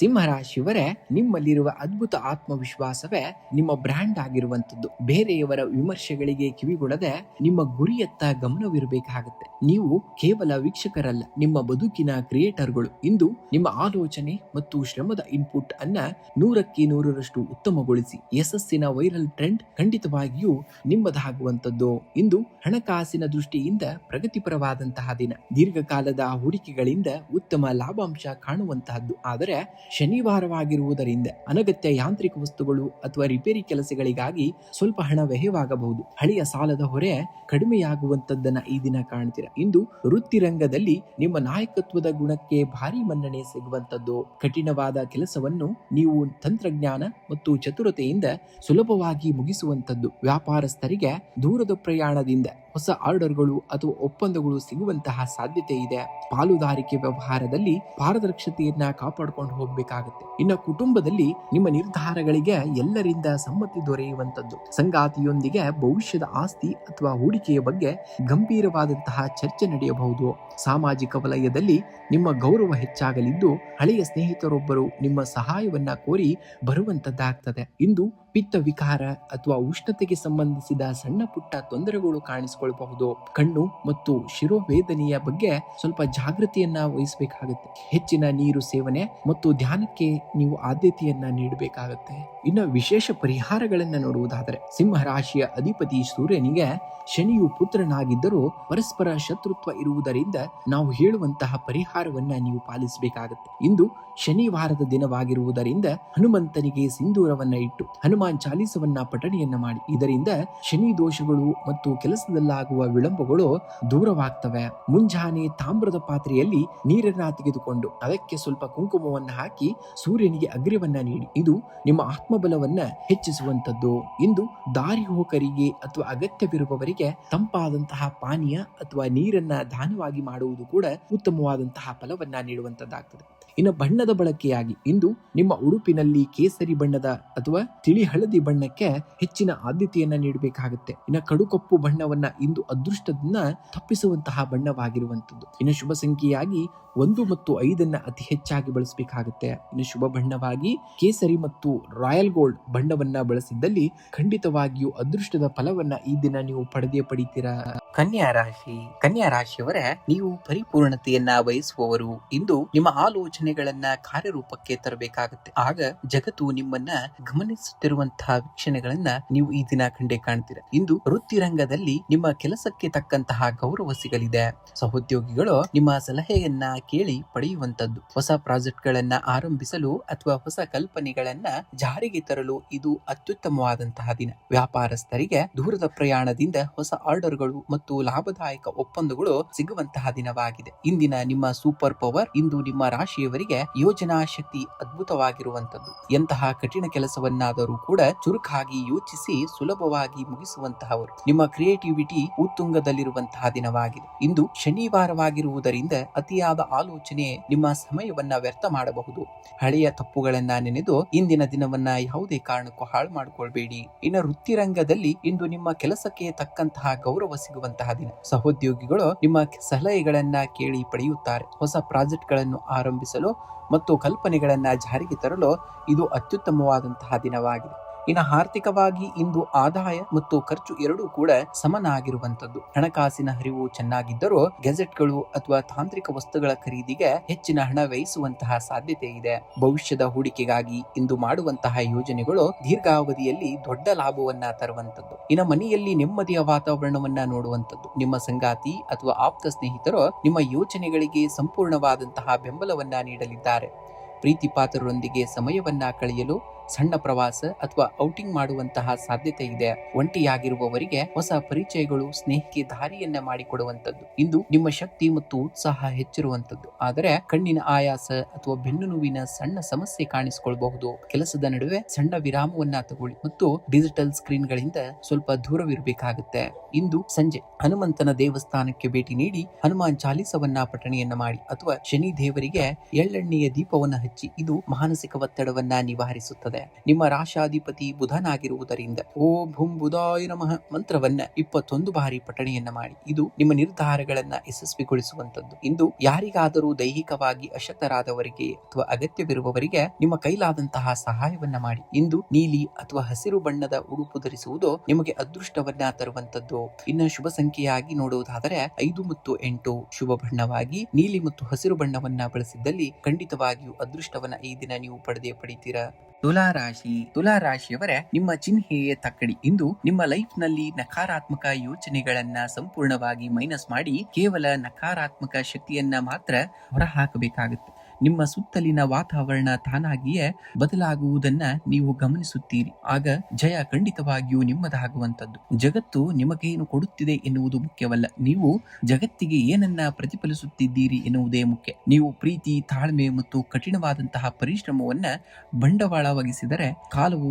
ಸಿಂಹರಾಶಿಯವರೇ, ನಿಮ್ಮಲ್ಲಿರುವ ಅದ್ಭುತ ಆತ್ಮವಿಶ್ವಾಸವೇ ನಿಮ್ಮ ಬ್ರ್ಯಾಂಡ್ ಆಗಿರುವಂತದ್ದು. ಬೇರೆಯವರ ವಿಮರ್ಶೆಗಳಿಗೆ ಕಿವಿಗೊಡದೆ ನಿಮ್ಮ ಗುರಿಯತ್ತ ಗಮನವಿರಬೇಕಾಗುತ್ತೆ. ನೀವು ಕೇವಲ ವೀಕ್ಷಕರಲ್ಲ, ನಿಮ್ಮ ಬದುಕಿನ ಕ್ರಿಯೇಟರ್ಗಳು. ಇಂದು ನಿಮ್ಮ ಆಲೋಚನೆ ಮತ್ತು ಶ್ರಮದ ಇನ್ಪುಟ್ ಅನ್ನ 100ಕ್ಕೆ 100ರಷ್ಟು ಉತ್ತಮಗೊಳಿಸಿ. ಯಶಸ್ಸಿನ ವೈರಲ್ ಟ್ರೆಂಡ್ ಖಂಡಿತವಾಗಿಯೂ ನಿಮ್ಮದಾಗುವಂತದ್ದು. ಇಂದು ಹಣಕಾಸಿನ ದೃಷ್ಟಿಯಿಂದ ಪ್ರಗತಿಪರವಾದಂತಹ ದಿನ. ದೀರ್ಘಕಾಲದ ಹೂಡಿಕೆಗಳಿಂದ ಉತ್ತಮ ಲಾಭಾಂಶ ಕಾಣುವಂತಹದ್ದು. ಆದರೆ ಶನಿವಾರವಾಗಿರುವುದರಿಂದ ಅನಗತ್ಯ ಯಾಂತ್ರಿಕ ವಸ್ತುಗಳು ಅಥವಾ ರಿಪೇರಿ ಕೆಲಸಗಳಿಗಾಗಿ ಸ್ವಲ್ಪ ಹಣ ವ್ಯಯವಾಗಬಹುದು. ಹಳೆಯ ಸಾಲದ ಹೊರೆ ಕಡಿಮೆಯಾಗುವಂತದ್ದನ್ನ ಈ ದಿನ ಕಾಣ್ತೀರ. ಇಂದು ವೃತ್ತಿ ರಂಗದಲ್ಲಿ ನಿಮ್ಮ ನಾಯಕತ್ವದ ಗುಣಕ್ಕೆ ಭಾರಿ ಮನ್ನಣೆ ಸಿಗುವಂತದ್ದು. ಕಠಿಣವಾದ ಕೆಲಸವನ್ನು ನೀವು ತಂತ್ರಜ್ಞಾನ ಮತ್ತು ಚತುರತೆಯಿಂದ ಸುಲಭವಾಗಿ ಮುಗಿಸುವಂತದ್ದು. ವ್ಯಾಪಾರಸ್ಥರಿಗೆ ದೂರದ ಪ್ರಯಾಣದಿಂದ ಹೊಸ ಆರ್ಡರ್ಗಳು ಅಥವಾ ಒಪ್ಪಂದಗಳು ಸಿಗುವಂತಹ ಸಾಧ್ಯತೆ ಇದೆ. ಪಾಲುದಾರಿಕೆ ವ್ಯವಹಾರದಲ್ಲಿ ಪಾರದರ್ಶತೆಯನ್ನ ಕಾಪಾಡಿಕೊಂಡು ಹೋಗಬೇಕಾಗುತ್ತೆ. ಇನ್ನು ಕುಟುಂಬದಲ್ಲಿ ನಿಮ್ಮ ನಿರ್ಧಾರಗಳಿಗೆ ಎಲ್ಲರಿಂದ ಸಮ್ಮತಿ ದೊರೆಯುವಂತದ್ದು. ಸಂಗಾತಿಯೊಂದಿಗೆ ಭವಿಷ್ಯದ ಆಸ್ತಿ ಅಥವಾ ಹೂಡಿಕೆಯ ಬಗ್ಗೆ ಗಂಭೀರವಾದಂತಹ ಚರ್ಚೆ ನಡೆಯಬಹುದು. ಸಾಮಾಜಿಕ ವಲಯದಲ್ಲಿ ನಿಮ್ಮ ಗೌರವ ಹೆಚ್ಚಾಗಲಿದ್ದು ಹಳೆಯ ಸ್ನೇಹಿತರೊಬ್ಬರು ನಿಮ್ಮ ಸಹಾಯವನ್ನ ಕೋರಿ ಬರುವಂತದ್ದಾಗ್ತದೆ. ಇಂದು ಪಿತ್ತ ವಿಕಾರ ಅಥವಾ ಉಷ್ಣತೆಗೆ ಸಂಬಂಧಿಸಿದ ಸಣ್ಣ ಪುಟ್ಟ ತೊಂದರೆಗಳು ಕಾಣಿಸಿಕೊಳ್ಳಬಹುದು. ಕಣ್ಣು ಮತ್ತು ಶಿರೋವೇದನೆಯ ಬಗ್ಗೆ ಸ್ವಲ್ಪ ಜಾಗೃತಿಯನ್ನ ವಹಿಸಬೇಕಾಗುತ್ತೆ. ಹೆಚ್ಚಿನ ನೀರು ಸೇವನೆ ಮತ್ತು ಧ್ಯಾನಕ್ಕೆ ನೀವು ಆದ್ಯತೆಯನ್ನ ನೀಡಬೇಕಾಗುತ್ತೆ. ಇನ್ನು ವಿಶೇಷ ಪರಿಹಾರಗಳನ್ನ ನೋಡುವುದಾದರೆ ಸಿಂಹರಾಶಿಯ ಅಧಿಪತಿ ಸೂರ್ಯನಿಗೆ ಶನಿಯು ಪುತ್ರನಾಗಿದ್ದರೂ ಪರಸ್ಪರ ಶತ್ರುತ್ವ ಇರುವುದರಿಂದ ನಾವು ಹೇಳುವಂತಹ ಪರಿಹಾರವನ್ನ ನೀವು ಪಾಲಿಸಬೇಕಾಗುತ್ತೆ. ಇಂದು ಶನಿವಾರದ ದಿನವಾಗಿರುವುದರಿಂದ ಹನುಮಂತನಿಗೆ ಸಿಂಧೂರವನ್ನ ಇಟ್ಟು ಹನುಮಾನ್ ಚಾಲೀಸವನ್ನ ಪಠಣೆಯನ್ನ ಮಾಡಿ. ಇದರಿಂದ ಶನಿ ದೋಷಗಳು ಮತ್ತು ಕೆಲಸದಲ್ಲಾಗುವ ವಿಳಂಬಗಳು ದೂರವಾಗ್ತವೆ. ಮುಂಜಾನೆ ತಾಮ್ರದ ಪಾತ್ರೆಯಲ್ಲಿ ನೀರನ್ನ ತೆಗೆದುಕೊಂಡು ಅದಕ್ಕೆ ಸ್ವಲ್ಪ ಕುಂಕುಮವನ್ನ ಹಾಕಿ ಸೂರ್ಯನಿಗೆ ಅಗ್ರ್ಯವನ್ನ ನೀಡಿ. ಇದು ನಿಮ್ಮ ಆತ್ಮಬಲವನ್ನ ಹೆಚ್ಚಿಸುವಂತದ್ದು. ಇಂದು ದಾರಿ ಹೋಕರಿಗೆ ಅಥವಾ ಅಗತ್ಯವಿರುವವರಿಗೆ ತಂಪಾದಂತಹ ಪಾನೀಯ ಅಥವಾ ನೀರನ್ನ ದಾನವಾಗಿ ಮಾಡುವುದು ಕೂಡ ಉತ್ತಮವಾದಂತಹ ಫಲವನ್ನ ನೀಡುವಂತದ್ದಾಗ್ತದೆ. ಇನ್ನು ಬಣ್ಣದ ಬಳಕೆಯಾಗಿ ಇಂದು ನಿಮ್ಮ ಉಡುಪಿನಲ್ಲಿ ಕೇಸರಿ ಬಣ್ಣದ ಅಥವಾ ತಿಳಿ ಹಳದಿ ಬಣ್ಣಕ್ಕೆ ಹೆಚ್ಚಿನ ಆದ್ಯತೆಯನ್ನ ನೀಡಬೇಕಾಗುತ್ತೆ. ಇನ್ನು ಕಡುಕಪ್ಪು ಬಣ್ಣವನ್ನ ಇಂದು ಅದೃಷ್ಟದನ್ನ ತಪ್ಪಿಸುವಂತಹ ಬಣ್ಣವಾಗಿರುವಂತದ್ದು. ಇನ್ನು ಶುಭ ಸಂಖ್ಯೆಯಾಗಿ 1 ಮತ್ತು 5 ಅತಿ ಹೆಚ್ಚಾಗಿ ಬಳಸಬೇಕಾಗುತ್ತೆ. ಇನ್ನು ಶುಭ ಬಣ್ಣವಾಗಿ ಕೇಸರಿ ಮತ್ತು ರಾಯಲ್ ಗೋಲ್ಡ್ ಬಣ್ಣವನ್ನ ಬಳಸಿದ್ದಲ್ಲಿ ಖಂಡಿತವಾಗಿಯೂ ಅದೃಷ್ಟದ ಫಲವನ್ನ ಈ ದಿನ ನೀವು ಪಡೆತೀರಾ. ಕನ್ಯಾ ರಾಶಿಯವರೇ, ನೀವು ಪರಿಪೂರ್ಣತೆಯನ್ನ ಬಯಸುವವರು. ಇಂದು ನಿಮ್ಮ ಆಲೋಚನೆ ಯೋಜನೆಗಳನ್ನ ಕಾರ್ಯರೂಪಕ್ಕೆ ತರಬೇಕಾಗುತ್ತೆ. ಆಗ ಜಗತ್ತು ನಿಮ್ಮನ್ನ ಗಮನಿಸುತ್ತಿರುವಂತಹ ವೀಕ್ಷಣೆಗಳನ್ನ ನೀವು ಈ ದಿನ ಕಂಡೇ ಕಾಣ್ತೀರ. ಇಂದು ವೃತ್ತಿ ರಂಗದಲ್ಲಿ ನಿಮ್ಮ ಕೆಲಸಕ್ಕೆ ತಕ್ಕಂತಹ ಗೌರವ ಸಿಗಲಿದೆ. ಸಹೋದ್ಯೋಗಿಗಳು ನಿಮ್ಮ ಸಲಹೆಯನ್ನ ಕೇಳಿ ಪಡೆಯುವಂತದ್ದು. ಹೊಸ ಪ್ರಾಜೆಕ್ಟ್ ಗಳನ್ನ ಆರಂಭಿಸಲು ಅಥವಾ ಹೊಸ ಕಲ್ಪನೆಗಳನ್ನ ಜಾರಿಗೆ ತರಲು ಇದು ಅತ್ಯುತ್ತಮವಾದಂತಹ ದಿನ. ವ್ಯಾಪಾರಸ್ಥರಿಗೆ ದೂರದ ಪ್ರಯಾಣದಿಂದ ಹೊಸ ಆರ್ಡರ್ಗಳು ಮತ್ತು ಲಾಭದಾಯಕ ಒಪ್ಪಂದಗಳು ಸಿಗುವಂತಹ ದಿನವಾಗಿದೆ. ಇಂದಿನ ನಿಮ್ಮ ಸೂಪರ್ ಪವರ್ ಇಂದು ನಿಮ್ಮ ರಾಶಿಯವರಿಗೆ ಯೋಜನಾ ಶಕ್ತಿ ಅದ್ಭುತವಾಗಿರುವಂತದ್ದು. ಎಂತಹ ಕಠಿಣ ಕೆಲಸವನ್ನಾದರೂ ಕೂಡ ಚುರುಕಾಗಿ ಯೋಚಿಸಿ ಸುಲಭವಾಗಿ ಮುಗಿಸುವಂತಹವರು. ನಿಮ್ಮ ಕ್ರಿಯೇಟಿವಿಟಿ ಉತ್ತುಂಗದಲ್ಲಿರುವಂತಹ ದಿನವಾಗಿದೆ. ಇಂದು ಶನಿವಾರವಾಗಿರುವುದರಿಂದ ಅತಿಯಾದ ಆಲೋಚನೆ ನಿಮ್ಮ ಸಮಯವನ್ನ ವ್ಯರ್ಥ ಮಾಡಬಹುದು. ಹಳೆಯ ತಪ್ಪುಗಳನ್ನ ನೆನೆದು ಇಂದಿನ ದಿನವನ್ನ ಯಾವುದೇ ಕಾರಣಕ್ಕೂ ಹಾಳು ಮಾಡಿಕೊಳ್ಬೇಡಿ. ಇನ್ನು ವೃತ್ತಿ ರಂಗದಲ್ಲಿ ಇಂದು ನಿಮ್ಮ ಕೆಲಸಕ್ಕೆ ತಕ್ಕಂತಹ ಗೌರವ ಸಿಗುವಂತಹ ದಿನ. ಸಹೋದ್ಯೋಗಿಗಳು ನಿಮ್ಮ ಸಲಹೆಗಳನ್ನ ಕೇಳಿ ಪಡೆಯುತ್ತಾರೆ. ಹೊಸ ಪ್ರಾಜೆಕ್ಟ್ ಗಳನ್ನು ಆರಂಭಿಸಲು ಮತ್ತು ಕಲ್ಪನೆಗಳನ್ನ ಜಾರಿಗೆ ತರಲು ಇದು ಅತ್ಯುತ್ತಮವಾದಂತಹ ದಿನವಾಗಿದೆ. ಇನ್ನು ಆರ್ಥಿಕವಾಗಿ ಇಂದು ಆದಾಯ ಮತ್ತು ಖರ್ಚು ಎರಡೂ ಕೂಡ ಸಮನಾಗಿರುವಂತದ್ದು. ಹಣಕಾಸಿನ ಹರಿವು ಚೆನ್ನಾಗಿದ್ದರೂ ಗೆಜೆಟ್ಗಳು ಅಥವಾ ತಾಂತ್ರಿಕ ವಸ್ತುಗಳ ಖರೀದಿಗೆ ಹೆಚ್ಚಿನ ಹಣ ವ್ಯಯಿಸುವಂತಹ ಸಾಧ್ಯತೆ ಇದೆ. ಭವಿಷ್ಯದ ಹೂಡಿಕೆಗಾಗಿ ಇಂದು ಮಾಡುವಂತಹ ಯೋಜನೆಗಳು ದೀರ್ಘಾವಧಿಯಲ್ಲಿ ದೊಡ್ಡ ಲಾಭವನ್ನ ತರುವಂತದ್ದು. ಇನ್ನು ಮನೆಯಲ್ಲಿ ನೆಮ್ಮದಿಯ ವಾತಾವರಣವನ್ನ ನೋಡುವಂತದ್ದು. ನಿಮ್ಮ ಸಂಗಾತಿ ಅಥವಾ ಆಪ್ತ ಸ್ನೇಹಿತರು ನಿಮ್ಮ ಯೋಜನೆಗಳಿಗೆ ಸಂಪೂರ್ಣವಾದಂತಹ ಬೆಂಬಲವನ್ನ ನೀಡಲಿದ್ದಾರೆ. ಪ್ರೀತಿ ಪಾತ್ರರೊಂದಿಗೆ ಸಮಯವನ್ನ ಕಳೆಯಲು ಸಣ್ಣ ಪ್ರವಾಸ ಅಥವಾ ಔಟಿಂಗ್ ಮಾಡುವಂತಹ ಸಾಧ್ಯತೆ ಇದೆ. ಒಂಟಿಯಾಗಿರುವವರಿಗೆ ಹೊಸ ಪರಿಚಯಗಳು ಸ್ನೇಹಕ್ಕೆ ದಾರಿಯನ್ನ ಮಾಡಿಕೊಡುವಂತದ್ದು. ಇಂದು ನಿಮ್ಮ ಶಕ್ತಿ ಮತ್ತು ಉತ್ಸಾಹ ಹೆಚ್ಚಿರುವಂತದ್ದು. ಆದರೆ ಕಣ್ಣಿನ ಆಯಾಸ ಅಥವಾ ಬೆನ್ನು ನೋವಿನ ಸಣ್ಣ ಸಮಸ್ಯೆ ಕಾಣಿಸಿಕೊಳ್ಳಬಹುದು. ಕೆಲಸದ ನಡುವೆ ಸಣ್ಣ ವಿರಾಮವನ್ನ ತಗೊಳ್ಳಿ ಮತ್ತು ಡಿಜಿಟಲ್ ಸ್ಕ್ರೀನ್ ಗಳಿಂದ ಸ್ವಲ್ಪ ದೂರವಿರಬೇಕಾಗುತ್ತೆ. ಇಂದು ಸಂಜೆ ಹನುಮಂತನ ದೇವಸ್ಥಾನಕ್ಕೆ ಭೇಟಿ ನೀಡಿ ಹನುಮಾನ್ ಚಾಲಿಸವನ್ನ ಪಠಣೆಯನ್ನ ಮಾಡಿ ಅಥವಾ ಶನಿ ದೇವರಿಗೆ ಎಳ್ಳೆಣ್ಣೆಯ ದೀಪವನ್ನ ಹಚ್ಚಿ. ಇದು ಮಾನಸಿಕ ಒತ್ತಡವನ್ನ ನಿವಾರಿಸುತ್ತದೆ. ನಿಮ್ಮ ರಾಶಾಧಿಪತಿ ಬುಧನಾಗಿರುವುದರಿಂದ ಓಂ ಭುಂ ಬುಧಾಯ ನಮಃ ಮಂತ್ರವನ್ನ 21 ಬಾರಿ ಪಠಣೆಯನ್ನ ಮಾಡಿ. ಇದು ನಿಮ್ಮ ನಿರ್ಧಾರಗಳನ್ನ ಯಶಸ್ವಿಗೊಳಿಸುವಂತದ್ದು. ಇಂದು ಯಾರಿಗಾದರೂ ದೈಹಿಕವಾಗಿ ಅಶಕ್ತರಾದವರಿಗೆ ಅಥವಾ ಅಗತ್ಯವಿರುವವರಿಗೆ ನಿಮ್ಮ ಕೈಲಾದಂತಹ ಸಹಾಯವನ್ನ ಮಾಡಿ. ಇಂದು ನೀಲಿ ಅಥವಾ ಹಸಿರು ಬಣ್ಣದ ಉಡುಪು ಧರಿಸುವುದು ನಿಮಗೆ ಅದೃಷ್ಟವನ್ನ ತರುವಂತದ್ದು. ಇನ್ನು ಶುಭ ಸಂಖ್ಯೆಯಾಗಿ ನೋಡುವುದಾದರೆ 5 ಮತ್ತು 8 ಶುಭ ಬಣ್ಣವಾಗಿ ನೀಲಿ ಮತ್ತು ಹಸಿರು ಬಣ್ಣವನ್ನ ಬಳಸಿದ್ದಲ್ಲಿ ಖಂಡಿತವಾಗಿಯೂ ಅದೃಷ್ಟವನ್ನ ಈ ದಿನ ನೀವು ಪಡೆಯುತ್ತೀರಾ. ತುಲಾರಾಶಿಯವರೇ, ನಿಮ್ಮ ಚಿಹ್ನೆಯೇ ತಕ್ಕಡಿ. ಇಂದು ನಿಮ್ಮ ಲೈಫ್ ನಲ್ಲಿ ನಕಾರಾತ್ಮಕ ಯೋಚನೆಗಳನ್ನ ಸಂಪೂರ್ಣವಾಗಿ ಮೈನಸ್ ಮಾಡಿ ಕೇವಲ ನಕಾರಾತ್ಮಕ ಶಕ್ತಿಯನ್ನ ಮಾತ್ರ ಹೊರಹಾಕಬೇಕಾಗುತ್ತೆ. ನಿಮ್ಮ ಸುತ್ತಲಿನ ವಾತಾವರಣ ತಾನಾಗಿಯೇ ಬದಲಾಗುವುದನ್ನ ನೀವು ಗಮನಿಸುತ್ತೀರಿ. ಆಗ ಜಯ ಖಂಡಿತವಾಗಿಯೂ ನಿಮ್ಮದಾಗುವಂತದ್ದು. ಜಗತ್ತು ನಿಮಗೇನು ಕೊಡುತ್ತಿದೆ ಎನ್ನುವುದು ಮುಖ್ಯವಲ್ಲ, ನೀವು ಜಗತ್ತಿಗೆ ಏನನ್ನ ಪ್ರತಿಫಲಿಸುತ್ತಿದ್ದೀರಿ ಎನ್ನುವುದೇ ಮುಖ್ಯ. ನೀವು ಪ್ರೀತಿ, ತಾಳ್ಮೆ ಮತ್ತು ಕಠಿಣವಾದಂತಹ ಪರಿಶ್ರಮವನ್ನ ಬಂಡವಾಳವಾಗಿಸಿದರೆ ಕಾಲವು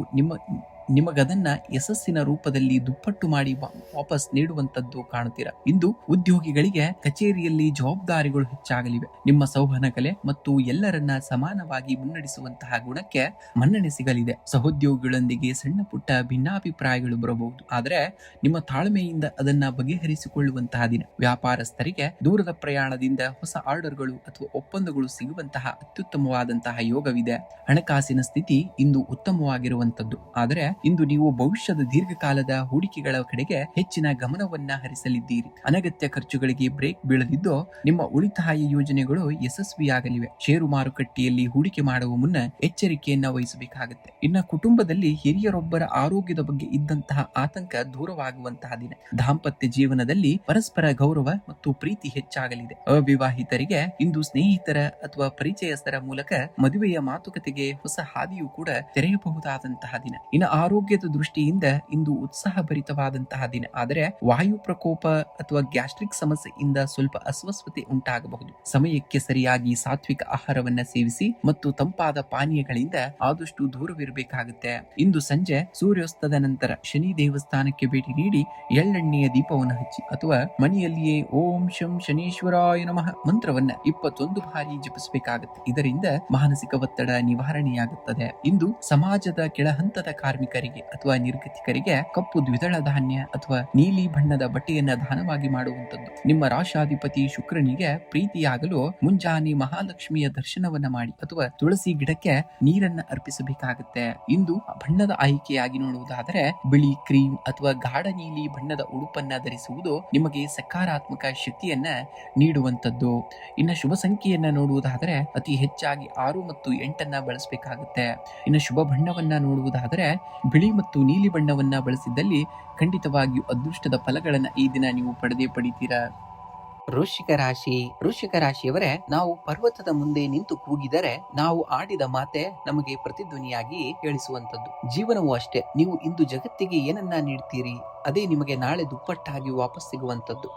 ನಿಮಗದನ್ನ ಯಶಸ್ಸಿನ ರೂಪದಲ್ಲಿ ದುಪ್ಪಟ್ಟು ಮಾಡಿ ವಾಪಸ್ ನೀಡುವಂತದ್ದು ಕಾಣುತ್ತೀರಾ. ಇಂದು ಉದ್ಯೋಗಿಗಳಿಗೆ ಕಚೇರಿಯಲ್ಲಿ ಜವಾಬ್ದಾರಿಗಳು ಹೆಚ್ಚಾಗಲಿವೆ. ನಿಮ್ಮ ಸಂವಹನ ಕಲೆ ಮತ್ತು ಎಲ್ಲರನ್ನ ಸಮಾನವಾಗಿ ಮುನ್ನಡೆಸುವಂತಹ ಗುಣಕ್ಕೆ ಮನ್ನಣೆ ಸಿಗಲಿದೆ. ಸಹೋದ್ಯೋಗಿಗಳೊಂದಿಗೆ ಸಣ್ಣ ಪುಟ್ಟ ಭಿನ್ನಾಭಿಪ್ರಾಯಗಳು ಬರಬಹುದು, ಆದರೆ ನಿಮ್ಮ ತಾಳ್ಮೆಯಿಂದ ಅದನ್ನ ಬಗೆಹರಿಸಿಕೊಳ್ಳುವಂತಹ ದಿನ. ವ್ಯಾಪಾರಸ್ಥರಿಗೆ ದೂರದ ಪ್ರಯಾಣದಿಂದ ಹೊಸ ಆರ್ಡರ್ಗಳು ಅಥವಾ ಒಪ್ಪಂದಗಳು ಸಿಗುವಂತಹ ಅತ್ಯುತ್ತಮವಾದಂತಹ ಯೋಗವಿದೆ. ಹಣಕಾಸಿನ ಸ್ಥಿತಿ ಇಂದು ಉತ್ತಮವಾಗಿರುವಂತದ್ದು, ಆದರೆ ಇಂದು ನೀವು ಭವಿಷ್ಯದ ದೀರ್ಘಕಾಲದ ಹೂಡಿಕೆಗಳ ಕಡೆಗೆ ಹೆಚ್ಚಿನ ಗಮನವನ್ನ ಹರಿಸಲಿದ್ದೀರಿ. ಅನಗತ್ಯ ಖರ್ಚುಗಳಿಗೆ ಬ್ರೇಕ್ ಬೀಳದಿದ್ದು ನಿಮ್ಮ ಉಳಿತಾಯ ಯೋಜನೆಗಳು ಯಶಸ್ವಿಯಾಗಲಿವೆ. ಷೇರು ಮಾರುಕಟ್ಟೆಯಲ್ಲಿ ಹೂಡಿಕೆ ಮಾಡುವ ಮುನ್ನ ಎಚ್ಚರಿಕೆಯನ್ನ ವಹಿಸಬೇಕಾಗುತ್ತೆ. ಇನ್ನು ಕುಟುಂಬದಲ್ಲಿ ಹಿರಿಯರೊಬ್ಬರ ಆರೋಗ್ಯದ ಬಗ್ಗೆ ಇದ್ದಂತಹ ಆತಂಕ ದೂರವಾಗುವಂತಹ ದಿನ. ದಾಂಪತ್ಯ ಜೀವನದಲ್ಲಿ ಪರಸ್ಪರ ಗೌರವ ಮತ್ತು ಪ್ರೀತಿ ಹೆಚ್ಚಾಗಲಿದೆ. ಅವಿವಾಹಿತರಿಗೆ ಇಂದು ಸ್ನೇಹಿತರ ಅಥವಾ ಪರಿಚಯಸ್ಥರ ಮೂಲಕ ಮದುವೆಯ ಮಾತುಕತೆಗೆ ಹೊಸ ಹಾದಿಯೂ ಕೂಡ ತೆರೆಯಬಹುದಾದಂತಹ ದಿನ. ಇನ್ನು ಆರೋಗ್ಯದ ದೃಷ್ಟಿಯಿಂದ ಇಂದು ಉತ್ಸಾಹಭರಿತವಾದಂತಹ ದಿನ, ಆದರೆ ವಾಯು ಪ್ರಕೋಪ ಅಥವಾ ಗ್ಯಾಸ್ಟ್ರಿಕ್ ಸಮಸ್ಯೆಯಿಂದ ಸ್ವಲ್ಪ ಅಸ್ವಸ್ಥತೆ ಉಂಟಾಗಬಹುದು. ಸಮಯಕ್ಕೆ ಸರಿಯಾಗಿ ಸಾತ್ವಿಕ ಆಹಾರವನ್ನ ಸೇವಿಸಿ ಮತ್ತು ತಂಪಾದ ಪಾನೀಯಗಳಿಂದ ಆದಷ್ಟು ದೂರವಿರಬೇಕಾಗುತ್ತೆ. ಇಂದು ಸಂಜೆ ಸೂರ್ಯಾಸ್ತದ ನಂತರ ಶನಿ ದೇವಸ್ಥಾನಕ್ಕೆ ಭೇಟಿ ನೀಡಿ ಎಳ್ಳೆಣ್ಣೆಯ ದೀಪವನ್ನು ಹಚ್ಚಿ ಅಥವಾ ಮನೆಯಲ್ಲಿಯೇ ಓಂ ಶಂ ಶನೀಶ್ವರಾಯ ನಮಃ ಮಂತ್ರವನ್ನ 21 ಬಾರಿ ಜಪಿಸಬೇಕಾಗುತ್ತೆ. ಇದರಿಂದ ಮಾನಸಿಕ ಒತ್ತಡ ನಿವಾರಣೆಯಾಗುತ್ತದೆ. ಇಂದು ಸಮಾಜದ ಕೆಳಹಂತದ ಕಾರ್ಮಿಕರಿಗೆ ನಿರ್ಗತಿಕರಿಗೆ ಅಥವಾ ನಿರ್ಗತಿಕರಿಗೆ ಕಪ್ಪು ದ್ವಿದಳ ಧಾನ್ಯ ಅಥವಾ ನೀಲಿ ಬಣ್ಣದ ಬಟ್ಟೆಯನ್ನ ದಾನವಾಗಿ ಮಾಡುವಂತದ್ದು. ನಿಮ್ಮ ರಾಶಾಧಿಪತಿ ಶುಕ್ರನಿಗೆ ಪ್ರೀತಿಯಾಗಲು ಮುಂಜಾನೆ ಮಹಾಲಕ್ಷ್ಮಿಯ ದರ್ಶನವನ್ನ ಮಾಡಿ ಅಥವಾ ತುಳಸಿ ಗಿಡಕ್ಕೆ ನೀರನ್ನ ಅರ್ಪಿಸಬೇಕಾಗುತ್ತೆ. ಇಂದು ಬಣ್ಣದ ಆಯ್ಕೆಯಾಗಿ ನೋಡುವುದಾದರೆ ಬಿಳಿ, ಕ್ರೀಮ್ ಅಥವಾ ಗಾಢ ನೀಲಿ ಬಣ್ಣದ ಉಡುಪನ್ನ ಧರಿಸುವುದು ನಿಮಗೆ ಸಕಾರಾತ್ಮಕ ಶಕ್ತಿಯನ್ನ ನೀಡುವಂತದ್ದು. ಇನ್ನು ಶುಭ ಸಂಖ್ಯೆಯನ್ನ ನೋಡುವುದಾದರೆ ಅತಿ ಹೆಚ್ಚಾಗಿ 6 ಮತ್ತು 8 ಬಳಸಬೇಕಾಗುತ್ತೆ. ಇನ್ನು ಶುಭ ಬಣ್ಣವನ್ನ ನೋಡುವುದಾದರೆ ಬಿಳಿ ಮತ್ತು ನೀಲಿ ಬಣ್ಣವನ್ನ ಬಳಸಿದ್ದಲ್ಲಿ ಖಂಡಿತವಾಗಿಯೂ ಅದೃಷ್ಟದ ಫಲಗಳನ್ನ ಈ ದಿನ ನೀವು ಪಡಿತೀರಾ. ವೃಶ್ಚಿಕ ರಾಶಿಯವರೇ, ನಾವು ಪರ್ವತದ ಮುಂದೆ ನಿಂತು ಕೂಗಿದರೆ ನಾವು ಆಡಿದ ಮಾತೆ ನಮಗೆ ಪ್ರತಿಧ್ವನಿಯಾಗಿ ಕೇಳಿಸುವಂತದ್ದು. ಜೀವನವೂ ಅಷ್ಟೇ. ನೀವು ಇಂದು ಜಗತ್ತಿಗೆ ಏನನ್ನ ನೀಡ್ತೀರಿ ಅದೇ ನಿಮಗೆ ನಾಳೆ ದುಪ್ಪಟ್ಟಾಗಿ ವಾಪಸ್ ಸಿಗುವಂತದ್ದು.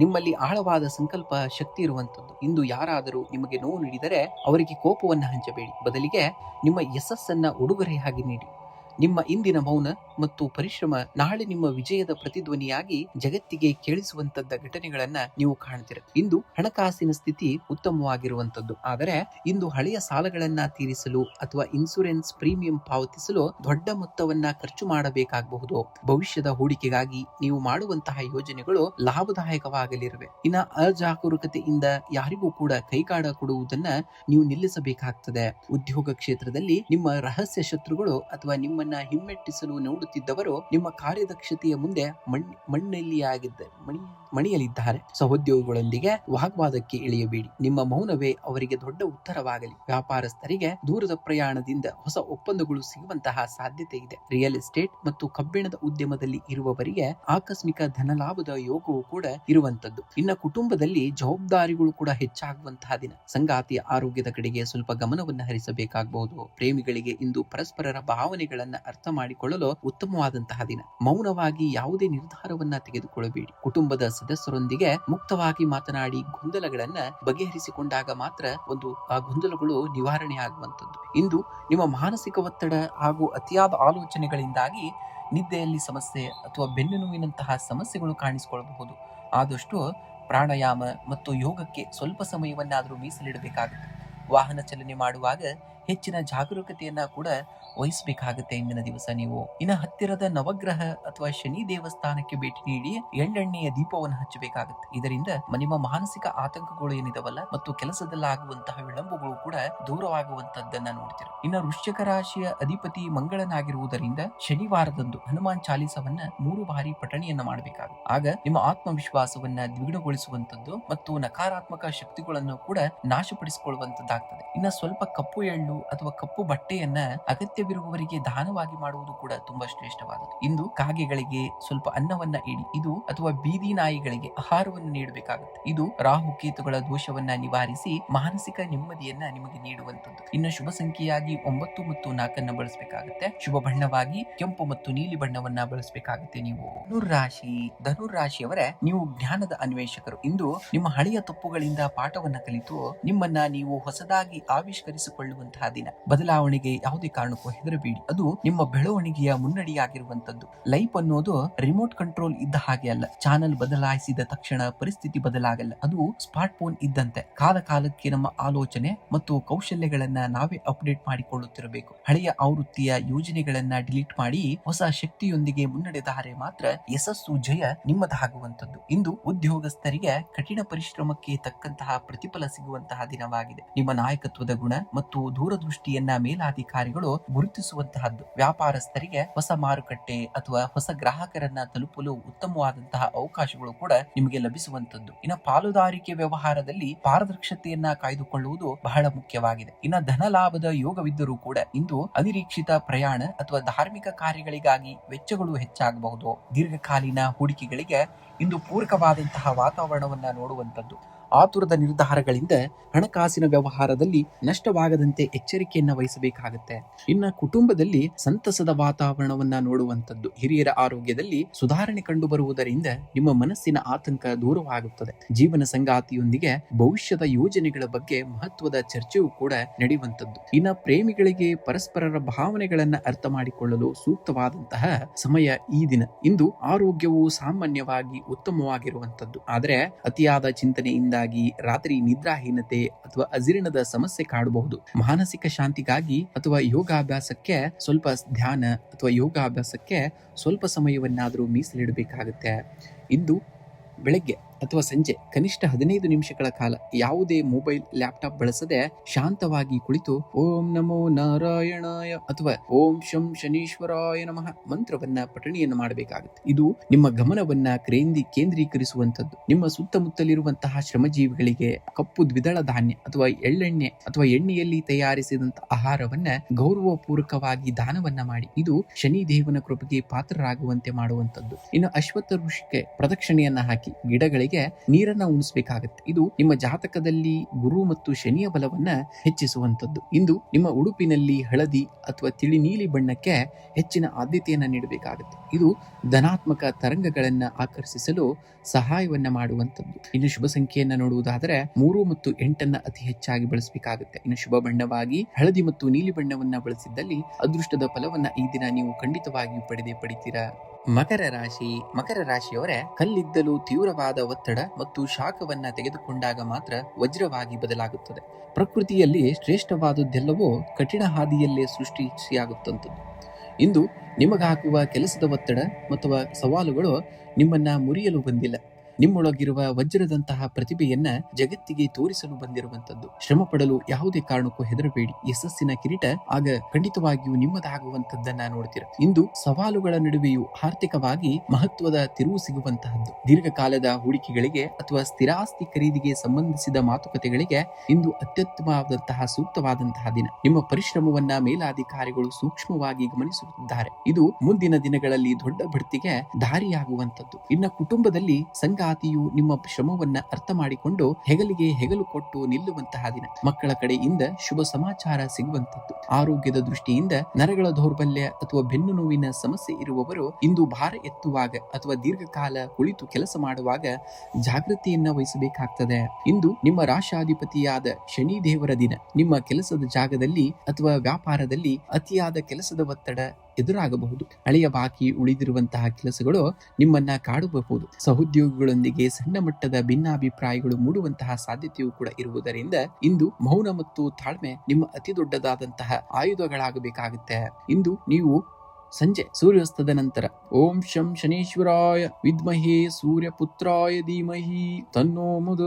ನಿಮ್ಮಲ್ಲಿ ಆಳವಾದ ಸಂಕಲ್ಪ ಶಕ್ತಿ ಇರುವಂತದ್ದು. ಇಂದು ಯಾರಾದರೂ ನಿಮಗೆ ನೋವು ನೀಡಿದರೆ ಅವರಿಗೆ ಕೋಪವನ್ನ ಹಂಚಬೇಡಿ, ಬದಲಿಗೆ ನಿಮ್ಮ ಯಶಸ್ಸನ್ನ ಉಡುಗೊರೆಯಾಗಿ ನೀಡಿ. ನಿಮ್ಮ ಇಂದಿನ ಮೌನ ಮತ್ತು ಪರಿಶ್ರಮ ನಾಳೆ ನಿಮ್ಮ ವಿಜಯದ ಪ್ರತಿಧ್ವನಿಯಾಗಿ ಜಗತ್ತಿಗೆ ಕೇಳಿಸುವಂತದ್ದ ಘಟನೆಗಳನ್ನ ನೀವು ಕಾಣ್ತೀರ. ಇಂದು ಹಣಕಾಸಿನ ಸ್ಥಿತಿ ಉತ್ತಮವಾಗಿರುವಂತದ್ದು, ಆದರೆ ಇಂದು ಹಳೆಯ ಸಾಲಗಳನ್ನ ತೀರಿಸಲು ಅಥವಾ ಇನ್ಸೂರೆನ್ಸ್ ಪ್ರೀಮಿಯಂ ಪಾವತಿಸಲು ದೊಡ್ಡ ಮೊತ್ತವನ್ನ ಖರ್ಚು ಮಾಡಬೇಕಾಗಬಹುದು. ಭವಿಷ್ಯದ ಹೂಡಿಕೆಗಾಗಿ ನೀವು ಮಾಡುವಂತಹ ಯೋಜನೆಗಳು ಲಾಭದಾಯಕವಾಗಲಿರುವೆ. ಇನ್ನ ಅಜಾಗರೂಕತೆಯಿಂದ ಯಾರಿಗೂ ಕೂಡ ಕೈಗಾಡ ಕೊಡುವುದನ್ನ ನೀವು ನಿಲ್ಲಿಸಬೇಕಾಗ್ತದೆ. ಉದ್ಯೋಗ ಕ್ಷೇತ್ರದಲ್ಲಿ ನಿಮ್ಮ ರಹಸ್ಯ ಶತ್ರುಗಳು ಅಥವಾ ನಿಮ್ಮನ್ನ ಹಿಮ್ಮೆಟ್ಟಿಸಲು ನೋಡುತ್ತಿದ್ದವರು ನಿಮ್ಮ ಕಾರ್ಯದಕ್ಷತೆಯ ಮುಂದೆ ಮಣಿಯಲಿದ್ದಾರೆ. ಸಹೋದ್ಯೋಗಿಗಳೊಂದಿಗೆ ವಾಗ್ವಾದಕ್ಕೆ ಇಳಿಯಬೇಡಿ. ನಿಮ್ಮ ಮೌನವೇ ಅವರಿಗೆ ದೊಡ್ಡ ಉತ್ತರವಾಗಲಿ. ವ್ಯಾಪಾರಸ್ಥರಿಗೆ ದೂರದ ಪ್ರಯಾಣದಿಂದ ಹೊಸ ಒಪ್ಪಂದಗಳು ಸಿಗುವಂತಹ ಸಾಧ್ಯತೆ ಇದೆ. ರಿಯಲ್ ಎಸ್ಟೇಟ್ ಮತ್ತು ಕಬ್ಬಿಣದ ಉದ್ಯಮದಲ್ಲಿ ಇರುವವರಿಗೆ ಆಕಸ್ಮಿಕ ಧನಲಾಭದ ಯೋಗವೂ ಕೂಡ ಇರುವಂತದ್ದು. ಇನ್ನು ಕುಟುಂಬದಲ್ಲಿ ಜವಾಬ್ದಾರಿಗಳು ಕೂಡ ಹೆಚ್ಚಾಗುವಂತಹ ದಿನ. ಸಂಗಾತಿಯ ಆರೋಗ್ಯದ ಕಡೆಗೆ ಸ್ವಲ್ಪ ಗಮನವನ್ನು ಹರಿಸಬೇಕಾಗಬಹುದು. ಪ್ರೇಮಿಗಳಿಗೆ ಇಂದು ಪರಸ್ಪರರ ಭಾವನೆಗಳನ್ನ ಅರ್ಥ ಮಾಡಿಕೊಳ್ಳಲು ಉತ್ತಮವಾದಂತಹ ದಿನ. ಮೌನವಾಗಿ ಯಾವುದೇ ನಿರ್ಧಾರವನ್ನ ತೆಗೆದುಕೊಳ್ಳಬೇಡಿ. ಕುಟುಂಬದ ಸದಸ್ಯರೊಂದಿಗೆ ಮುಕ್ತವಾಗಿ ಮಾತನಾಡಿ ಗೊಂದಲಗಳನ್ನ ಬಗೆಹರಿಸಿಕೊಂಡಾಗ ಮಾತ್ರ ಆ ಗೊಂದಲಗಳು ನಿವಾರಣೆ ಆಗುವಂತದ್ದು. ಇಂದು ನಿಮ್ಮ ಮಾನಸಿಕ ಒತ್ತಡ ಹಾಗೂ ಅತಿಯಾದ ಆಲೋಚನೆಗಳಿಂದಾಗಿ ನಿದ್ದೆಯಲ್ಲಿ ಸಮಸ್ಯೆ ಅಥವಾ ಬೆನ್ನು ನೋವಿನಂತಹ ಸಮಸ್ಯೆಗಳು ಕಾಣಿಸಿಕೊಳ್ಳಬಹುದು. ಆದಷ್ಟು ಪ್ರಾಣಾಯಾಮ ಮತ್ತು ಯೋಗಕ್ಕೆ ಸ್ವಲ್ಪ ಸಮಯವನ್ನಾದರೂ ಮೀಸಲಿಡಬೇಕಾಗುತ್ತೆ. ವಾಹನ ಚಲನೆ ಮಾಡುವಾಗ ಹೆಚ್ಚಿನ ಜಾಗರೂಕತೆಯನ್ನ ಕೂಡ ವಹಿಸಬೇಕಾಗುತ್ತೆ ಇಂದಿನ ದಿವಸ ನೀವು. ಇನ್ನು ಹತ್ತಿರದ ನವಗ್ರಹ ಅಥವಾ ಶನಿ ದೇವಸ್ಥಾನಕ್ಕೆ ಭೇಟಿ ನೀಡಿ ಎಳ್ಳೆಣ್ಣೆಯ ದೀಪವನ್ನು ಹಚ್ಚಬೇಕಾಗುತ್ತೆ. ಇದರಿಂದ ನಿಮ್ಮ ಮಾನಸಿಕ ಆತಂಕಗಳು ಏನಿದಾವಲ್ಲ ಮತ್ತು ಕೆಲಸದಲ್ಲಾಗುವಂತಹ ವಿಳಂಬಗಳು ಕೂಡ ದೂರವಾಗುವಂತದ್ದನ್ನ ನೋಡ್ತೀರ. ಇನ್ನು ವೃಶ್ಚಿಕ ರಾಶಿಯ ಅಧಿಪತಿ ಮಂಗಳನಾಗಿರುವುದರಿಂದ ಶನಿವಾರದಂದು ಹನುಮಾನ್ ಚಾಲೀಸವನ್ನ 3 ಬಾರಿ ಪಠಣೆಯನ್ನ ಮಾಡಬೇಕಾಗುತ್ತೆ. ಆಗ ನಿಮ್ಮ ಆತ್ಮವಿಶ್ವಾಸವನ್ನ ದ್ವಿಗುಣಗೊಳಿಸುವಂತದ್ದು ಮತ್ತು ನಕಾರಾತ್ಮಕ ಶಕ್ತಿಗಳನ್ನು ಕೂಡ ನಾಶಪಡಿಸಿಕೊಳ್ಳುವಂತದ್ದಾಗ್ತದೆ. ಇನ್ನು ಸ್ವಲ್ಪ ಕಪ್ಪು ಎಳ್ಳು ಅಥವಾ ಕಪ್ಪು ಬಟ್ಟೆಯನ್ನ ಅಗತ್ಯವಿರುವವರಿಗೆ ದಾನವಾಗಿ ಮಾಡುವುದು ಕೂಡ ತುಂಬಾ ಶ್ರೇಷ್ಠವಾದದ್ದು. ಇಂದು ಕಾಗೆಗಳಿಗೆ ಸ್ವಲ್ಪ ಅನ್ನವನ್ನ ಇಡಿ. ಇದು ಅಥವಾ ಬೀದಿ ನಾಯಿಗಳಿಗೆ ಆಹಾರವನ್ನು ನೀಡಬೇಕಾಗುತ್ತೆ. ಇದು ರಾಹು ಕೇತುಗಳ ದೋಷವನ್ನ ನಿವಾರಿಸಿ ಮಾನಸಿಕ ನೆಮ್ಮದಿಯನ್ನ ನಿಮಗೆ ನೀಡುವಂತದ್ದು. ಇನ್ನು ಶುಭ ಸಂಖ್ಯೆಯಾಗಿ 9 ಮತ್ತು 4 ಬಳಸಬೇಕಾಗುತ್ತೆ. ಶುಭ ಬಣ್ಣವಾಗಿ ಕೆಂಪು ಮತ್ತು ನೀಲಿ ಬಣ್ಣವನ್ನ ಬಳಸಬೇಕಾಗುತ್ತೆ. ನೀವು ಧನುರಾಶಿಯವರೇ, ನೀವು ಜ್ಞಾನದ ಅನ್ವೇಷಕರು. ಇಂದು ನಿಮ್ಮ ಹಳೆಯ ತಪ್ಪುಗಳಿಂದ ಪಾಠವನ್ನ ಕಲಿತು ನಿಮ್ಮನ್ನ ನೀವು ಹೊಸದಾಗಿ ಆವಿಷ್ಕರಿಸಿಕೊಳ್ಳುವಂತಹ ದಿನ. ಬದಲಾವಣೆಗೆ ಯಾವುದೇ ಕಾರಣಕ್ಕೂ ಹೆದರಬೇಡಿ. ಅದು ನಿಮ್ಮ ಬೆಳವಣಿಗೆಯ ಮುನ್ನಡಿಯಾಗಿರುವಂತದ್ದು. ಲೈಫ್ ಅನ್ನೋದು ರಿಮೋಟ್ ಕಂಟ್ರೋಲ್ ಇದ್ದ ಹಾಗೆ ಅಲ್ಲ. ಚಾನಲ್ ಬದಲಾಯಿಸಿದ ತಕ್ಷಣ ಪರಿಸ್ಥಿತಿ ಬದಲಾಗಲ್ಲ. ಅದು ಸ್ಮಾರ್ಟ್ ಫೋನ್ ಇದ್ದಂತೆ. ಕಾಲಕ್ಕೆ ನಮ್ಮ ಆಲೋಚನೆ ಮತ್ತು ಕೌಶಲ್ಯಗಳನ್ನ ನಾವೇ ಅಪ್ಡೇಟ್ ಮಾಡಿಕೊಳ್ಳುತ್ತಿರಬೇಕು. ಹಳೆಯ ಆವೃತ್ತಿಯ ಯೋಜನೆಗಳನ್ನ ಡಿಲೀಟ್ ಮಾಡಿ ಹೊಸ ಶಕ್ತಿಯೊಂದಿಗೆ ಮುನ್ನಡೆದರೆ ಮಾತ್ರ ಯಶಸ್ಸು ಜಯ ನಿಮ್ಮದಾಗುವಂತದ್ದು. ಇಂದು ಉದ್ಯೋಗಸ್ಥರಿಗೆ ಕಠಿಣ ಪರಿಶ್ರಮಕ್ಕೆ ತಕ್ಕಂತಹ ಪ್ರತಿಫಲ ಸಿಗುವಂತಹ ದಿನವಾಗಿದೆ. ನಿಮ್ಮ ನಾಯಕತ್ವದ ಗುಣ ಮತ್ತು ದೂರದೃಷ್ಟಿಯನ್ನ ಮೇಲಾಧಿಕಾರಿಗಳು ಗುರುತಿಸುವಂತಹದ್ದು. ವ್ಯಾಪಾರಸ್ಥರಿಗೆ ಹೊಸ ಮಾರುಕಟ್ಟೆ ಅಥವಾ ಹೊಸ ಗ್ರಾಹಕರನ್ನ ತಲುಪಲು ಉತ್ತಮವಾದಂತಹ ಅವಕಾಶಗಳು ಕೂಡ ನಿಮಗೆ ಲಭಿಸುವಂತದ್ದು. ಇನ್ನು ಪಾಲುದಾರಿಕೆ ವ್ಯವಹಾರದಲ್ಲಿ ಪಾರದರ್ಶತೆಯನ್ನ ಕಾಯ್ದುಕೊಳ್ಳುವುದು ಬಹಳ ಮುಖ್ಯವಾಗಿದೆ. ಇನ್ನು ಧನ ಲಾಭದ ಯೋಗವಿದ್ದರೂ ಕೂಡ ಇಂದು ಅನಿರೀಕ್ಷಿತ ಪ್ರಯಾಣ ಅಥವಾ ಧಾರ್ಮಿಕ ಕಾರ್ಯಗಳಿಗಾಗಿ ವೆಚ್ಚಗಳು ಹೆಚ್ಚಾಗಬಹುದು. ದೀರ್ಘಕಾಲೀನ ಹೂಡಿಕೆಗಳಿಗೆ ಇಂದು ಪೂರಕವಾದಂತಹ ವಾತಾವರಣವನ್ನ ನೋಡುವಂತದ್ದು. ಆತುರದ ನಿರ್ಧಾರಗಳಿಂದ ಹಣಕಾಸಿನ ವ್ಯವಹಾರದಲ್ಲಿ ನಷ್ಟವಾಗದಂತೆ ಎಚ್ಚರಿಕೆಯನ್ನ ವಹಿಸಬೇಕಾಗುತ್ತೆ. ಇನ್ನ ಕುಟುಂಬದಲ್ಲಿ ಸಂತಸದ ವಾತಾವರಣವನ್ನ ನೋಡುವಂತದ್ದು. ಹಿರಿಯರ ಆರೋಗ್ಯದಲ್ಲಿ ಸುಧಾರಣೆ ಕಂಡು ಬರುವುದರಿಂದ ನಿಮ್ಮ ಮನಸ್ಸಿನ ಆತಂಕ ದೂರವಾಗುತ್ತದೆ. ಜೀವನ ಸಂಗಾತಿಯೊಂದಿಗೆ ಭವಿಷ್ಯದ ಯೋಜನೆಗಳ ಬಗ್ಗೆ ಮಹತ್ವದ ಚರ್ಚೆಯೂ ಕೂಡ ನಡೆಯುವಂತದ್ದು. ಇನ್ನ ಪ್ರೇಮಿಗಳಿಗೆ ಪರಸ್ಪರರ ಭಾವನೆಗಳನ್ನ ಅರ್ಥ ಮಾಡಿಕೊಳ್ಳಲು ಸೂಕ್ತವಾದಂತಹ ಸಮಯ ಈ ದಿನ. ಇಂದು ಆರೋಗ್ಯವು ಸಾಮಾನ್ಯವಾಗಿ ಉತ್ತಮವಾಗಿರುವಂತದ್ದು, ಆದರೆ ಅತಿಯಾದ ಚಿಂತನೆಯಿಂದ ಒತ್ತಡದಿಂದಾಗಿ ರಾತ್ರಿ ನಿದ್ರಾಹೀನತೆ ಅಥವಾ ಅಜೀರ್ಣದ ಸಮಸ್ಯೆ ಕಾಡಬಹುದು. ಮಾನಸಿಕ ಶಾಂತಿಗಾಗಿ ಅಥವಾ ಯೋಗಾಭ್ಯಾಸಕ್ಕೆ ಸ್ವಲ್ಪ ಸಮಯವನ್ನಾದರೂ ಮೀಸಲಿಡಬೇಕಾಗುತ್ತೆ. ಇಂದು ಬೆಳಗ್ಗೆ ಅಥವಾ ಸಂಜೆ ಕನಿಷ್ಠ 15 ನಿಮಿಷಗಳ ಕಾಲ ಯಾವುದೇ ಮೊಬೈಲ್, ಲ್ಯಾಪ್ಟಾಪ್ ಬಳಸದೆ ಶಾಂತವಾಗಿ ಕುಳಿತು ಓಂ ನಮೋ ನಾರಾಯಣಾಯ ಅಥವಾ ಓಂ ಶಂ ಶನೀಶ್ವರಾಯ ನಮಃ ಮಂತ್ರವನ್ನ ಪಠಣೆಯನ್ನು ಮಾಡಬೇಕಾಗುತ್ತೆ. ಇದು ನಿಮ್ಮ ಗಮನವನ್ನ ಕೇಂದ್ರೀಕರಿಸುವಂತದ್ದು. ನಿಮ್ಮ ಸುತ್ತಮುತ್ತಲಿರುವಂತಹ ಶ್ರಮಜೀವಿಗಳಿಗೆ ಕಪ್ಪು ದ್ವಿದಳ ಧಾನ್ಯ ಅಥವಾ ಎಳ್ಳೆಣ್ಣೆ ಅಥವಾ ಎಣ್ಣೆಯಲ್ಲಿ ತಯಾರಿಸಿದಂತಹ ಆಹಾರವನ್ನ ಗೌರವಪೂರ್ವಕವಾಗಿ ದಾನವನ್ನ ಮಾಡಿ. ಇದು ಶನಿದೇವನ ಕೃಪೆಗೆ ಪಾತ್ರರಾಗುವಂತೆ ಮಾಡುವಂತದ್ದು. ಇನ್ನು ಅಶ್ವತ್ಥ ಋಷಿಗೆ ಪ್ರದಕ್ಷಿಣೆಯನ್ನ ಹಾಕಿ ಗಿಡಗಳಿಗೆ ನೀರನ್ನ ಉಣಿಸಬೇಕಾಗುತ್ತೆ. ಇದು ನಿಮ್ಮ ಜಾತಕದಲ್ಲಿ ಗುರು ಮತ್ತು ಶನಿಯ ಬಲವನ್ನ ಹೆಚ್ಚಿಸುವಂತದ್ದು. ಇಂದು ನಿಮ್ಮ ಉಡುಪಿನಲ್ಲಿ ಹಳದಿ ಅಥವಾ ತಿಳಿ ನೀಲಿ ಬಣ್ಣಕ್ಕೆ ಹೆಚ್ಚಿನ ಆದ್ಯತೆಯನ್ನ ನೀಡಬೇಕಾಗುತ್ತೆ. ಇದು ಧನಾತ್ಮಕ ತರಂಗಗಳನ್ನ ಆಕರ್ಷಿಸಲು ಸಹಾಯವನ್ನ ಮಾಡುವಂತದ್ದು. ಇನ್ನು ಶುಭ ಸಂಖ್ಯೆಯನ್ನ ನೋಡುವುದಾದರೆ 3 ಮತ್ತು 8 ಅತಿ ಹೆಚ್ಚಾಗಿ ಬಳಸಬೇಕಾಗುತ್ತೆ. ಇನ್ನು ಶುಭ ಬಣ್ಣವಾಗಿ ಹಳದಿ ಮತ್ತು ನೀಲಿ ಬಣ್ಣವನ್ನ ಬಳಸಿದ್ದಲ್ಲಿ ಅದೃಷ್ಟದ ಫಲವನ್ನ ಈ ದಿನ ನೀವು ಖಂಡಿತವಾಗಿಯೂ ಪಡಿತೀರಾ. ಮಕರ ರಾಶಿಯವರೇ, ಕಲ್ಲಿದ್ದಲು ತೀವ್ರವಾದ ಒತ್ತಡ ಮತ್ತು ಶಾಖವನ್ನ ತೆಗೆದುಕೊಂಡಾಗ ಮಾತ್ರ ವಜ್ರವಾಗಿ ಬದಲಾಗುತ್ತದೆ. ಪ್ರಕೃತಿಯಲ್ಲಿ ಶ್ರೇಷ್ಠವಾದದ್ದೆಲ್ಲವೂ ಕಠಿಣ ಹಾದಿಯಲ್ಲೇ ಸೃಷ್ಟಿಯಾಗುತ್ತಂಥದ್ದು. ಇಂದು ನಿಮಗಾಗುವ ಕೆಲಸದ ಒತ್ತಡ ಅಥವಾ ಸವಾಲುಗಳು ನಿಮ್ಮನ್ನ ಮುರಿಯಲು ಬಂದಿಲ್ಲ. ನಿಮ್ಮೊಳಗಿರುವ ವಜ್ರದಂತಹ ಪ್ರತಿಭೆಯನ್ನ ಜಗತ್ತಿಗೆ ತೋರಿಸಲು ಬಂದಿರುವಂತದ್ದು. ಶ್ರಮ ಪಡಲು ಯಾವುದೇ ಕಾರಣಕ್ಕೂ ಹೆದರಬೇಡಿ. ಯಶಸ್ಸಿನ ಕಿರೀಟ ಆಗ ಖಂಡಿತವಾಗಿಯೂ ನಿಮ್ಮದಾಗುವಂತದ್ದನ್ನ ನೋಡ್ತೀರಾ. ಇಂದು ಸವಾಲುಗಳ ನಡುವೆಯೂ ಆರ್ಥಿಕವಾಗಿ ಮಹತ್ವದ ತಿರುವು ಸಿಗುವಂತಹದ್ದು. ದೀರ್ಘಕಾಲದ ಹೂಡಿಕೆಗಳಿಗೆ ಅಥವಾ ಸ್ಥಿರಾಸ್ತಿ ಖರೀದಿಗೆ ಸಂಬಂಧಿಸಿದ ಮಾತುಕತೆಗಳಿಗೆ ಇಂದು ಅತ್ಯುತ್ತಮವಾದಂತಹ ಸೂಕ್ತವಾದಂತಹ ದಿನ. ನಿಮ್ಮ ಪರಿಶ್ರಮವನ್ನ ಮೇಲಾಧಿಕಾರಿಗಳು ಸೂಕ್ಷ್ಮವಾಗಿ ಗಮನಿಸುತ್ತಿದ್ದಾರೆ. ಇದು ಮುಂದಿನ ದಿನಗಳಲ್ಲಿ ದೊಡ್ಡ ಬಡ್ತಿಗೆ ದಾರಿಯಾಗುವಂತದ್ದು. ಇನ್ನು ಕುಟುಂಬದಲ್ಲಿ ಸಂಗಾತಿಯು ನಿಮ್ಮ ಶ್ರಮವನ್ನ ಅರ್ಥ ಮಾಡಿಕೊಂಡು ಹೆಗಲಿಗೆ ಹೆಗಲು ಕೊಟ್ಟು ನಿಲ್ಲುವಂತಹ ದಿನ. ಮಕ್ಕಳ ಕಡೆಯಿಂದ ಶುಭ ಸಮಾಚಾರ ಸಿಗುವಂತದ್ದು. ಆರೋಗ್ಯದ ದೃಷ್ಟಿಯಿಂದ ನರಗಳ ದೌರ್ಬಲ್ಯ ಅಥವಾ ಬೆನ್ನು ನೋವಿನ ಸಮಸ್ಯೆ ಇರುವವರು ಇಂದು ಭಾರ ಎತ್ತುವಾಗ ಅಥವಾ ದೀರ್ಘಕಾಲ ಕುಳಿತು ಕೆಲಸ ಮಾಡುವಾಗ ಜಾಗೃತಿಯನ್ನ ವಹಿಸಬೇಕಾಗ್ತದೆ. ಇಂದು ನಿಮ್ಮ ರಾಶಾಧಿಪತಿಯಾದ ಶನಿ ದೇವರ ದಿನ. ನಿಮ್ಮ ಕೆಲಸದ ಜಾಗದಲ್ಲಿ ಅಥವಾ ವ್ಯಾಪಾರದಲ್ಲಿ ಅತಿಯಾದ ಕೆಲಸದ ಒತ್ತಡ ಎದುರಾಗಬಹುದು. ಹಳೆಯ ಬಾಕಿ ಉಳಿದಿರುವಂತಹ ಕೆಲಸಗಳು ನಿಮ್ಮನ್ನ ಕಾಡಬಹುದು. ಸಹೋದ್ಯೋಗಿಗಳೊಂದಿಗೆ ಸಣ್ಣ ಮಟ್ಟದ ಭಿನ್ನಾಭಿಪ್ರಾಯಗಳು ಮೂಡುವಂತಹ ಸಾಧ್ಯತೆಯೂ ಕೂಡ ಇರುವುದರಿಂದ ಇಂದು ಮೌನ ಮತ್ತು ತಾಳ್ಮೆ ನಿಮ್ಮ ಅತಿ ದೊಡ್ಡದಾದಂತಹ ಆಯುಧಗಳಾಗಬೇಕಾಗುತ್ತೆ. ಇಂದು ನೀವು ಸಂಜೆ ಸೂರ್ಯಾಸ್ತದ ನಂತರ ಓಂ ಶಂ ಶನೀಶ್ವರಾಯ ವಿದ್ಮಹೇ ಸೂರ್ಯಪುತ್ರಾಯ ಧೀಮಹಿ ತನ್ನೋ ಮುದ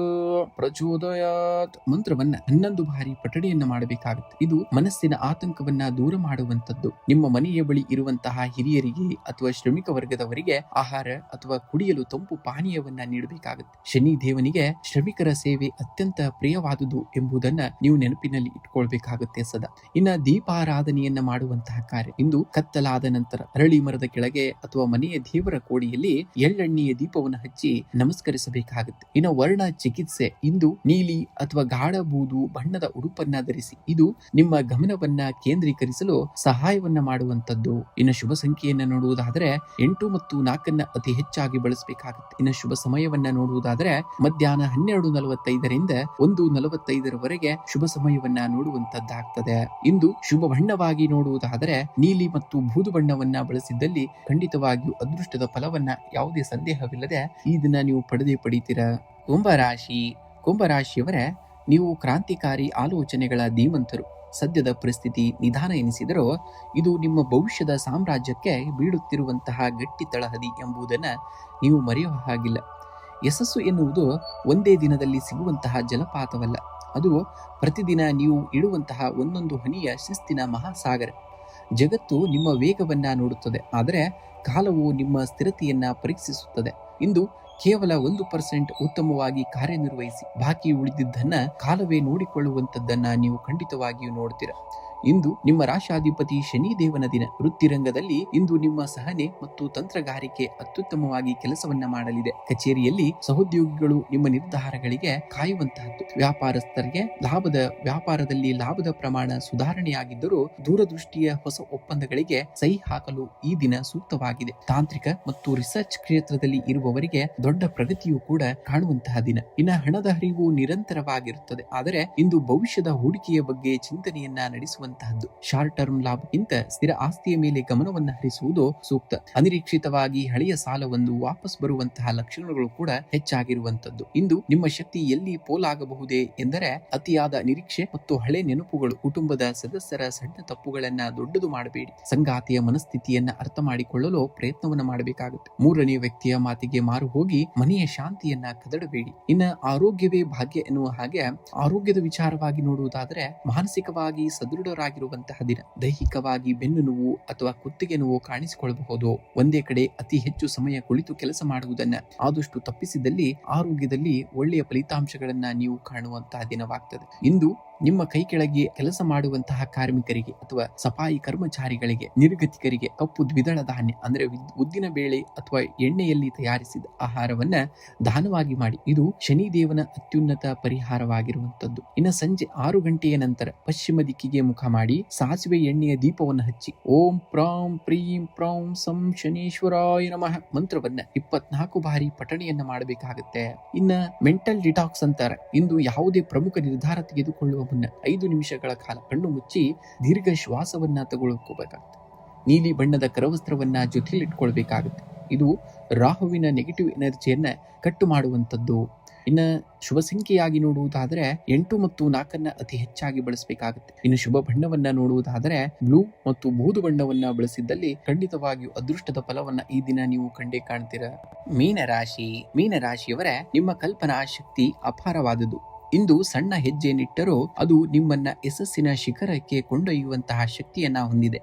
ಪ್ರಚೋದಯಾತ್ ಮಂತ್ರವನ್ನ 11 ಬಾರಿ ಪಠಣೆಯನ್ನ ಮಾಡಬೇಕಾಗುತ್ತೆ. ಇದು ಮನಸ್ಸಿನ ಆತಂಕವನ್ನ ದೂರ ಮಾಡುವಂತದ್ದು. ನಿಮ್ಮ ಮನೆಯ ಬಳಿ ಇರುವಂತಹ ಹಿರಿಯರಿಗೆ ಅಥವಾ ಶ್ರಮಿಕ ವರ್ಗದವರಿಗೆ ಆಹಾರ ಅಥವಾ ಕುಡಿಯಲು ತಂಪು ಪಾನೀಯವನ್ನ ನೀಡಬೇಕಾಗುತ್ತೆ. ಶನಿ ದೇವನಿಗೆ ಶ್ರಮಿಕರ ಸೇವೆ ಅತ್ಯಂತ ಪ್ರಿಯವಾದುದು ಎಂಬುದನ್ನ ನೀವು ನೆನಪಿನಲ್ಲಿ ಇಟ್ಕೊಳ್ಬೇಕಾಗುತ್ತೆ ಸದಾ. ಇನ್ನ ದೀಪಾರಾಧನೆಯನ್ನ ಮಾಡುವಂತಹ ಕಾರ್ಯ. ಇಂದು ಕತ್ತಲಾದ ನಂತರ ಅರಳಿ ಮರದ ಕೆಳಗೆ ಅಥವಾ ಮನೆಯ ದೇವರ ಕೋಡಿಯಲ್ಲಿ ಎಳ್ಳೆಣ್ಣೆಯ ದೀಪವನ್ನು ಹಚ್ಚಿ ನಮಸ್ಕರಿಸಬೇಕಾಗುತ್ತೆ. ಇನ್ನು ವರ್ಣ ಚಿಕಿತ್ಸೆ. ಇಂದು ನೀಲಿ ಅಥವಾ ಗಾಢ ಬೂದು ಬಣ್ಣದ ಉಡುಪನ್ನ ಧರಿಸಿ. ಇದು ನಿಮ್ಮ ಗಮನವನ್ನ ಕೇಂದ್ರೀಕರಿಸಲು ಸಹಾಯವನ್ನ ಮಾಡುವಂತದ್ದು. ಇನ್ನು ಶುಭ ಸಂಖ್ಯೆಯನ್ನ ನೋಡುವುದಾದರೆ 8 ಮತ್ತು 4 ಅತಿ ಹೆಚ್ಚಾಗಿ ಬಳಸಬೇಕಾಗುತ್ತೆ. ಇನ್ನು ಶುಭ ಸಮಯವನ್ನ ನೋಡುವುದಾದರೆ ಮಧ್ಯಾಹ್ನ 12:45 1:45 ಶುಭ ಸಮಯವನ್ನ ನೋಡುವಂತದ್ದಾಗ್ತದೆ. ಇಂದು ಶುಭ ಬಣ್ಣವಾಗಿ ನೋಡುವುದಾದರೆ ನೀಲಿ ಮತ್ತು ಬೂದು ಬಣ್ಣವನ್ನ ಬಳಸಿದ್ದಲ್ಲಿ ಖಂಡಿತವಾಗಿಯೂ ಅದೃಷ್ಟದ ಫಲವನ್ನ ಯಾವುದೇ ಸಂದೇಹವಿಲ್ಲದೆ ಈ ದಿನ ನೀವು ಪಡೀತೀರಾ. ಕುಂಭರಾಶಿಯವರೇ, ನೀವು ಕ್ರಾಂತಿಕಾರಿ ಆಲೋಚನೆಗಳ ಧೀಮಂತರು. ಸದ್ಯದ ಪರಿಸ್ಥಿತಿ ನಿಧಾನ ಎನಿಸಿದರೂ ಇದು ನಿಮ್ಮ ಭವಿಷ್ಯದ ಸಾಮ್ರಾಜ್ಯಕ್ಕೆ ಬೀಳುತ್ತಿರುವಂತಹ ಗಟ್ಟಿ ತಳಹದಿ ಎಂಬುದನ್ನ ನೀವು ಮರೆಯುವ ಹಾಗಿಲ್ಲ. ಯಶಸ್ಸು ಎನ್ನುವುದು ಒಂದೇ ದಿನದಲ್ಲಿ ಸಿಗುವಂತಹ ಜಲಪಾತವಲ್ಲ. ಅದು ಪ್ರತಿದಿನ ನೀವು ಇಡುವಂತಹ ಒಂದೊಂದು ಹನಿಯ ಶಿಸ್ತಿನ ಮಹಾಸಾಗರ. ಜಗತ್ತು ನಿಮ್ಮ ವೇಗವನ್ನ ನೋಡುತ್ತದೆ, ಆದರೆ ಕಾಲವು ನಿಮ್ಮ ಸ್ಥಿರತೆಯನ್ನ ಪರೀಕ್ಷಿಸುತ್ತದೆ. ಇಂದು ಕೇವಲ 1% ಉತ್ತಮವಾಗಿ ಕಾರ್ಯನಿರ್ವಹಿಸಿ. ಬಾಕಿ ಉಳಿದಿದ್ದನ್ನ ಕಾಲವೇ ನೋಡಿಕೊಳ್ಳುವಂತದ್ದನ್ನ ನೀವು ಖಂಡಿತವಾಗಿಯೂ ನೋಡ್ತೀರಾ. ಇಂದು ನಿಮ್ಮ ರಾಶಾಧಿಪತಿ ಶನಿ ದೇವನ ದಿನ. ವೃತ್ತಿರಂಗದಲ್ಲಿ ಇಂದು ನಿಮ್ಮ ಸಹನೆ ಮತ್ತು ತಂತ್ರಗಾರಿಕೆ ಅತ್ಯುತ್ತಮವಾಗಿ ಕೆಲಸವನ್ನ ಮಾಡಲಿದೆ. ಕಚೇರಿಯಲ್ಲಿ ಸಹೋದ್ಯೋಗಿಗಳು ನಿಮ್ಮ ನಿರ್ಧಾರಗಳಿಗೆ ಕಾಯುವಂತಹದ್ದು. ವ್ಯಾಪಾರಸ್ಥರಿಗೆ ವ್ಯಾಪಾರದಲ್ಲಿ ಲಾಭದ ಪ್ರಮಾಣ ಸುಧಾರಣೆಯಾಗಿದ್ದರೂ ದೂರದೃಷ್ಟಿಯ ಹೊಸ ಒಪ್ಪಂದಗಳಿಗೆ ಸಹಿ ಹಾಕಲು ಈ ದಿನ ಸೂಕ್ತವಾಗಿದೆ. ತಾಂತ್ರಿಕ ಮತ್ತು ರಿಸರ್ಚ್ ಕ್ಷೇತ್ರದಲ್ಲಿ ಇರುವವರಿಗೆ ದೊಡ್ಡ ಪ್ರಗತಿಯೂ ಕೂಡ ಕಾಣುವಂತಹ ದಿನ. ಇನ್ನು ಹಣದ ಹರಿವು ನಿರಂತರವಾಗಿರುತ್ತದೆ, ಆದರೆ ಇಂದು ಭವಿಷ್ಯದ ಹೂಡಿಕೆಯ ಬಗ್ಗೆ ಚಿಂತನೆಯನ್ನ ನಡೆಸುವಂತಹ ಮಾಡುವಂತಹದ್ದು. ಶಾರ್ಟ್ ಟರ್ಮ್ ಲಾಭಕ್ಕಿಂತ ಸ್ಥಿರ ಆಸ್ತಿಯ ಮೇಲೆ ಗಮನವನ್ನು ಹರಿಸುವುದು ಸೂಕ್ತ. ಅನಿರೀಕ್ಷಿತವಾಗಿ ಹಳೆಯ ಸಾಲವನ್ನು ವಾಪಸ್ ಬರುವಂತಹ ಲಕ್ಷಣಗಳು ಕೂಡ ಹೆಚ್ಚಾಗಿರುವಂತದ್ದು. ಇಂದು ನಿಮ್ಮ ಶಕ್ತಿ ಎಲ್ಲಿ ಪೋಲಾಗಬಹುದೇ ಎಂದರೆ ಅತಿಯಾದ ನಿರೀಕ್ಷೆ ಮತ್ತು ಹಳೆ ನೆನಪುಗಳು. ಕುಟುಂಬದ ಸದಸ್ಯರ ಸಣ್ಣ ತಪ್ಪುಗಳನ್ನ ದೊಡ್ಡದು ಮಾಡಬೇಡಿ. ಸಂಗಾತಿಯ ಮನಸ್ಥಿತಿಯನ್ನ ಅರ್ಥ ಮಾಡಿಕೊಳ್ಳಲು ಪ್ರಯತ್ನವನ್ನ ಮಾಡಬೇಕಾಗುತ್ತೆ. ಮೂರನೇ ವ್ಯಕ್ತಿಯ ಮಾತಿಗೆ ಮಾರು ಹೋಗಿ ಮನೆಯ ಶಾಂತಿಯನ್ನ ಕದಡಬೇಡಿ. ಇನ್ನ ಆರೋಗ್ಯವೇ ಭಾಗ್ಯ ಎನ್ನುವ ಹಾಗೆ ಆರೋಗ್ಯದ ವಿಚಾರವಾಗಿ ನೋಡುವುದಾದರೆ ಮಾನಸಿಕವಾಗಿ ಸದೃಢರಾಗಿರುವಂತಹ ದಿನ. ದೈಹಿಕವಾಗಿ ಬೆನ್ನು ನೋವು ಅಥವಾ ಕುತ್ತಿಗೆ ನೋವು ಕಾಣಿಸಿಕೊಳ್ಳಬಹುದು. ಒಂದೇ ಕಡೆ ಅತಿ ಹೆಚ್ಚು ಸಮಯ ಕುಳಿತು ಕೆಲಸ ಮಾಡುವುದನ್ನ ಆದಷ್ಟು ತಪ್ಪಿಸಿದಲ್ಲಿ ಆರೋಗ್ಯದಲ್ಲಿ ಒಳ್ಳೆಯ ಫಲಿತಾಂಶಗಳನ್ನ ನೀವು ಕಾಣುವಂತಹ ದಿನವಾಗ್ತದೆ. ಇಂದು ನಿಮ್ಮ ಕೈ ಕೆಳಗೆ ಕೆಲಸ ಮಾಡುವಂತಹ ಕಾರ್ಮಿಕರಿಗೆ ಅಥವಾ ಸಫಾಯಿ ಕರ್ಮಚಾರಿಗಳಿಗೆ, ನಿರ್ಗತಿಕರಿಗೆ ಕಪ್ಪು ದ್ವಿದಳ ಧಾನ್ಯ ಅಂದ್ರೆ ಉದ್ದಿನ ಬೇಳೆ ಅಥವಾ ಎಣ್ಣೆಯಲ್ಲಿ ತಯಾರಿಸಿದ ಆಹಾರವನ್ನ ದಾನವಾಗಿ ಮಾಡಿ. ಇದು ಶನಿದೇವನ ಅತ್ಯುನ್ನತ ಪರಿಹಾರವಾಗಿರುವಂತದ್ದು. ಇನ್ನು ಸಂಜೆ 6 ಗಂಟೆಯ ನಂತರ ಪಶ್ಚಿಮ ದಿಕ್ಕಿಗೆ ಮುಖ ಮಾಡಿ ಸಾಸಿವೆ ಎಣ್ಣೆಯ ದೀಪವನ್ನು ಹಚ್ಚಿ ಓಂ ಪ್ರಾಂ ಪ್ರೀಂ ಪ್ರಾಂ ಸಂ ಶನೀಶ್ವರಾಯ ನಮಃ ಮಂತ್ರವನ್ನ 24 ಬಾರಿ ಪಠಣೆಯನ್ನ ಮಾಡಬೇಕಾಗುತ್ತೆ. ಇನ್ನ ಮೆಂಟಲ್ ಡಿಟಾಕ್ಸ್ ಅಂತಾರೆ. ಇಂದು ಯಾವುದೇ ಪ್ರಮುಖ ನಿರ್ಧಾರ ತೆಗೆದುಕೊಳ್ಳುವ ಮುನ್ನ 5 ನಿಮಿಷಗಳ ಕಾಲ ಕಣ್ಣು ಮುಚ್ಚಿ ದೀರ್ಘ ಶ್ವಾಸವನ್ನ ತಗೊಳ್ಕೋಬೇಕಾಗುತ್ತೆ. ನೀಲಿ ಬಣ್ಣದ ಕರವಸ್ತ್ರವನ್ನ ಜೊತೆಲಿಟ್ಕೊಳ್ಬೇಕಾಗುತ್ತೆ. ಇದು ರಾಹುವಿನ ನೆಗೆಟಿವ್ ಎನರ್ಜಿಯನ್ನ ಕಟ್ಟು ಮಾಡುವಂಥದ್ದು. ಇನ್ನು ಶುಭ ಸಂಖ್ಯೆಯಾಗಿ ನೋಡುವುದಾದರೆ 8 ಮತ್ತು 4 ಅತಿ ಹೆಚ್ಚಾಗಿ ಬಳಸಬೇಕಾಗುತ್ತೆ. ಇನ್ನು ಶುಭ ಬಣ್ಣವನ್ನ ನೋಡುವುದಾದರೆ ಬ್ಲೂ ಮತ್ತು ಬೂದು ಬಣ್ಣವನ್ನ ಬಳಸಿದ್ದಲ್ಲಿ ಖಂಡಿತವಾಗಿಯೂ ಅದೃಷ್ಟದ ಫಲವನ್ನ ಈ ದಿನ ನೀವು ಕಂಡೇ ಕಾಣ್ತೀರಾ. ಮೀನರಾಶಿಯವರೇ, ನಿಮ್ಮ ಕಲ್ಪನಾ ಶಕ್ತಿ ಅಪಾರವಾದುದು. ಇಂದು ಸಣ್ಣ ಹೆಜ್ಜೆ ನಿಟ್ಟರೂ ಅದು ನಿಮ್ಮನ್ನ ಯಶಸ್ಸಿನ ಶಿಖರಕ್ಕೆ ಕೊಂಡೊಯ್ಯುವಂತಹ ಶಕ್ತಿಯನ್ನ ಹೊಂದಿದೆ.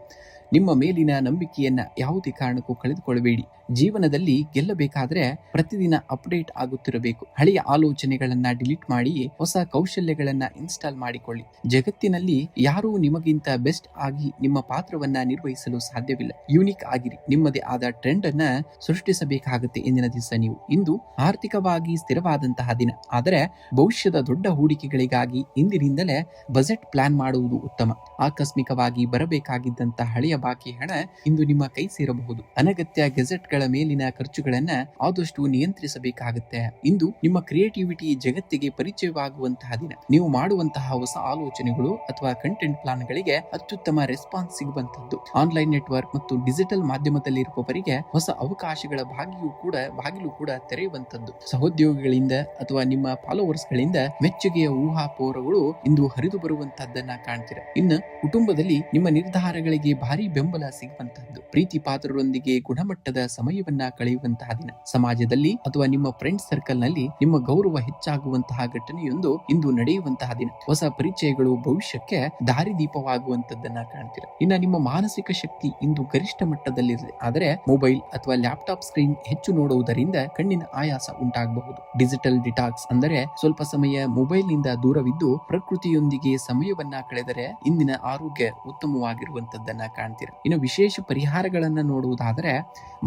ನಿಮ್ಮ ಮೇಲಿನ ನಂಬಿಕೆಯನ್ನ ಯಾವುದೇ ಕಾರಣಕ್ಕೂ ಕಳೆದುಕೊಳ್ಳಬೇಡಿ. ಜೀವನದಲ್ಲಿ ಗೆಲ್ಲಬೇಕಾದ್ರೆ ಪ್ರತಿದಿನ ಅಪ್ಡೇಟ್ ಆಗುತ್ತಿರಬೇಕು. ಹಳೆಯ ಆಲೋಚನೆಗಳನ್ನ ಡಿಲೀಟ್ ಮಾಡಿ ಹೊಸ ಕೌಶಲ್ಯಗಳನ್ನ ಇನ್ಸ್ಟಾಲ್ ಮಾಡಿಕೊಳ್ಳಿ. ಜಗತ್ತಿನಲ್ಲಿ ಯಾರೂ ನಿಮಗಿಂತ ಬೆಸ್ಟ್ ಆಗಿ ನಿಮ್ಮ ಪಾತ್ರವನ್ನ ನಿರ್ವಹಿಸಲು ಸಾಧ್ಯವಿಲ್ಲ. ಯೂನಿಕ್ ಆಗಿರಿ. ನಿಮ್ಮದೇ ಆದ ಟ್ರೆಂಡ್ ಅನ್ನ ಸೃಷ್ಟಿಸಬೇಕಾಗುತ್ತೆ ಇಂದಿನ ದಿವಸ ನೀವು. ಇಂದು ಆರ್ಥಿಕವಾಗಿ ಸ್ಥಿರವಾದಂತಹ ದಿನ. ಆದರೆ ಭವಿಷ್ಯದ ದೊಡ್ಡ ಹೂಡಿಕೆಗಳಿಗಾಗಿ ಇಂದಿನಿಂದಲೇ ಬಜೆಟ್ ಪ್ಲಾನ್ ಮಾಡುವುದು ಉತ್ತಮ. ಆಕಸ್ಮಿಕವಾಗಿ ಬರಬೇಕಾಗಿದ್ದಂತಹ ಹಳೆಯ ಬಾಕಿ ಹಣ ಇಂದು ನಿಮ್ಮ ಕೈ ಸೇರಬಹುದು. ಅನಗತ್ಯ ಗೆಜೆಟ್ಗಳ ಮೇಲಿನ ಖರ್ಚುಗಳನ್ನ ಆದಷ್ಟು ನಿಯಂತ್ರಿಸಬೇಕಾಗುತ್ತೆ. ಇಂದು ನಿಮ್ಮ ಕ್ರಿಯೇಟಿವಿಟಿ ಜಗತ್ತಿಗೆ ಪರಿಚಯವಾಗುವಂತಹ ದಿನ. ನೀವು ಮಾಡುವಂತಹ ಹೊಸ ಆಲೋಚನೆಗಳು ಅಥವಾ ಕಂಟೆಂಟ್ ಪ್ಲಾನ್ಗಳಿಗೆ ಅತ್ಯುತ್ತಮ ರೆಸ್ಪಾನ್ಸ್ ಸಿಗುವಂತದ್ದು. ಆನ್ಲೈನ್ ನೆಟ್ವರ್ಕ್ ಮತ್ತು ಡಿಜಿಟಲ್ ಮಾಧ್ಯಮದಲ್ಲಿರುವವರಿಗೆ ಹೊಸ ಅವಕಾಶಗಳ ಬಾಗಿಲು ಕೂಡ ತೆರೆಯುವಂತದ್ದು. ಸಹೋದ್ಯೋಗಿಗಳಿಂದ ಅಥವಾ ನಿಮ್ಮ ಫಾಲೋವರ್ಸ್ ಗಳಿಂದ ಮೆಚ್ಚುಗೆಯ ಊಹಾಪೋಹಗಳು ಇಂದು ಹರಿದು ಬರುವಂತಹದ್ದನ್ನ ಕಾಣ್ತೀರಾ. ಇನ್ನು ಕುಟುಂಬದಲ್ಲಿ ನಿಮ್ಮ ನಿರ್ಧಾರಗಳಿಗೆ ಭಾರಿ ಬೆಂಬಲ ಸಿಗುವಂತಹದ್ದು. ಪ್ರೀತಿ ಪಾತ್ರರೊಂದಿಗೆ ಗುಣಮಟ್ಟದ ಸಮಯವನ್ನ ಕಳೆಯುವಂತಹ ದಿನ. ಸಮಾಜದಲ್ಲಿ ಅಥವಾ ನಿಮ್ಮ ಫ್ರೆಂಡ್ ಸರ್ಕಲ್ ನಲ್ಲಿ ನಿಮ್ಮ ಗೌರವ ಹೆಚ್ಚಾಗುವಂತಹ ಘಟನೆಯೊಂದು ಇಂದು ನಡೆಯುವಂತಹ ದಿನ. ಹೊಸ ಪರಿಚಯಗಳು ಭವಿಷ್ಯಕ್ಕೆ ದಾರಿದೀಪವಾಗುವಂತದ್ದನ್ನ ಕಾಣ್ತೀರಾ. ಇನ್ನು ನಿಮ್ಮ ಮಾನಸಿಕ ಶಕ್ತಿ ಇಂದು ಗರಿಷ್ಠ ಮಟ್ಟದಲ್ಲಿದೆ. ಆದರೆ ಮೊಬೈಲ್ ಅಥವಾ ಲ್ಯಾಪ್ಟಾಪ್ ಸ್ಕ್ರೀನ್ ಹೆಚ್ಚು ನೋಡುವುದರಿಂದ ಕಣ್ಣಿನ ಆಯಾಸ ಉಂಟಾಗಬಹುದು. ಡಿಜಿಟಲ್ ಡಿಟಾಕ್ಸ್ ಅಂದರೆ ಸ್ವಲ್ಪ ಸಮಯ ಮೊಬೈಲ್ ನಿಂದ ದೂರವಿದ್ದು ಪ್ರಕೃತಿಯೊಂದಿಗೆ ಸಮಯವನ್ನ ಕಳೆದರೆ ಇಂದಿನ ಆರೋಗ್ಯ ಉತ್ತಮವಾಗಿರುವಂತದ್ದನ್ನ ಕಾಣ್ತೀರಾ. ಇನ್ನು ವಿಶೇಷ ಪರಿಹಾರಗಳನ್ನ ನೋಡುವುದಾದರೆ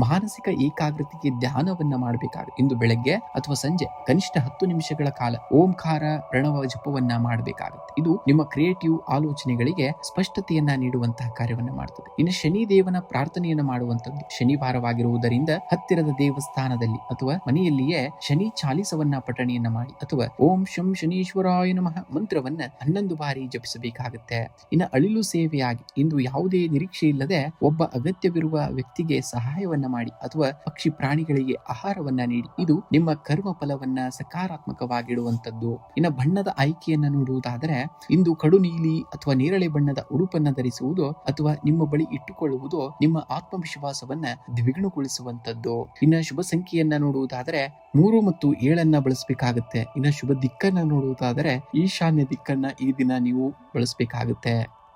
ಮಾನಸಿಕ ಏಕಾಗ್ರತೆಗೆ ಧ್ಯಾನವನ್ನ ಮಾಡಬೇಕಾಗುತ್ತೆ. ಇಂದು ಬೆಳಗ್ಗೆ ಅಥವಾ ಸಂಜೆ ಕನಿಷ್ಠ 10 ನಿಮಿಷಗಳ ಕಾಲ ಓಂಕಾರ ಪ್ರಣವ ಜಪವನ್ನ ಮಾಡಬೇಕಾಗುತ್ತೆ. ಇದು ನಿಮ್ಮ ಕ್ರಿಯೇಟಿವ್ ಆಲೋಚನೆಗಳಿಗೆ ಸ್ಪಷ್ಟತೆಯನ್ನ ನೀಡುವಂತಹ ಕಾರ್ಯವನ್ನ ಮಾಡುತ್ತದೆ. ಇನ್ನು ಶನಿ ದೇವನ ಪ್ರಾರ್ಥನೆಯನ್ನ ಮಾಡುವಂತದ್ದು. ಶನಿವಾರವಾಗಿರುವುದರಿಂದ ಹತ್ತಿರದ ದೇವಸ್ಥಾನದಲ್ಲಿ ಅಥವಾ ಮನೆಯಲ್ಲಿಯೇ ಶನಿ ಚಾಲಿಸವನ್ನ ಪಠಣೆಯನ್ನ ಮಾಡಿ ಅಥವಾ ಓಂ ಶಂ ಶನೀಶ್ವರಾಯ ನಮಃ ಮಂತ್ರವನ್ನ 11 ಬಾರಿ ಜಪಿಸಬೇಕಾಗುತ್ತೆ. ಇನ್ನು ಅಳಿಲು ಸೇವೆಯಾಗಿ ಇಂದು ಯಾವುದೇ ನಿರೀಕ್ಷೆ ಇಲ್ಲದೆ ಒಬ್ಬ ಅಗತ್ಯವಿರುವ ವ್ಯಕ್ತಿಗೆ ಸಹಾಯವನ್ನ ಮಾಡಿ ಅಥವಾ ಪಕ್ಷಿ ಪ್ರಾಣಿಗಳಿಗೆ ಆಹಾರವನ್ನ ನೀಡಿ. ಇದು ನಿಮ್ಮ ಕರ್ಮ ಫಲವನ್ನ ಸಕಾರಾತ್ಮಕವಾಗಿಡುವಂತದ್ದು. ಇನ್ನು ಬಣ್ಣದ ಆಯ್ಕೆಯನ್ನ ನೋಡುವುದಾದರೆ ಇಂದು ಕಡು ನೀಲಿ ಅಥವಾ ನೇರಳೆ ಬಣ್ಣದ ಉಡುಪನ್ನ ಧರಿಸುವುದು ಅಥವಾ ನಿಮ್ಮ ಬಳಿ ಇಟ್ಟುಕೊಳ್ಳುವುದು ನಿಮ್ಮ ಆತ್ಮವಿಶ್ವಾಸವನ್ನ ದ್ವಿಗುಣಗೊಳಿಸುವಂತದ್ದು. ಇನ್ನು ಶುಭ ಸಂಖ್ಯೆಯನ್ನ ನೋಡುವುದಾದರೆ 3 ಮತ್ತು 7 ಬಳಸಬೇಕಾಗುತ್ತೆ. ಇನ್ನು ಶುಭ ದಿಕ್ಕನ್ನ ನೋಡುವುದಾದರೆ ಈಶಾನ್ಯ ದಿಕ್ಕನ್ನ ಈ ದಿನ ನೀವು ಬಳಸಬೇಕಾಗುತ್ತೆ.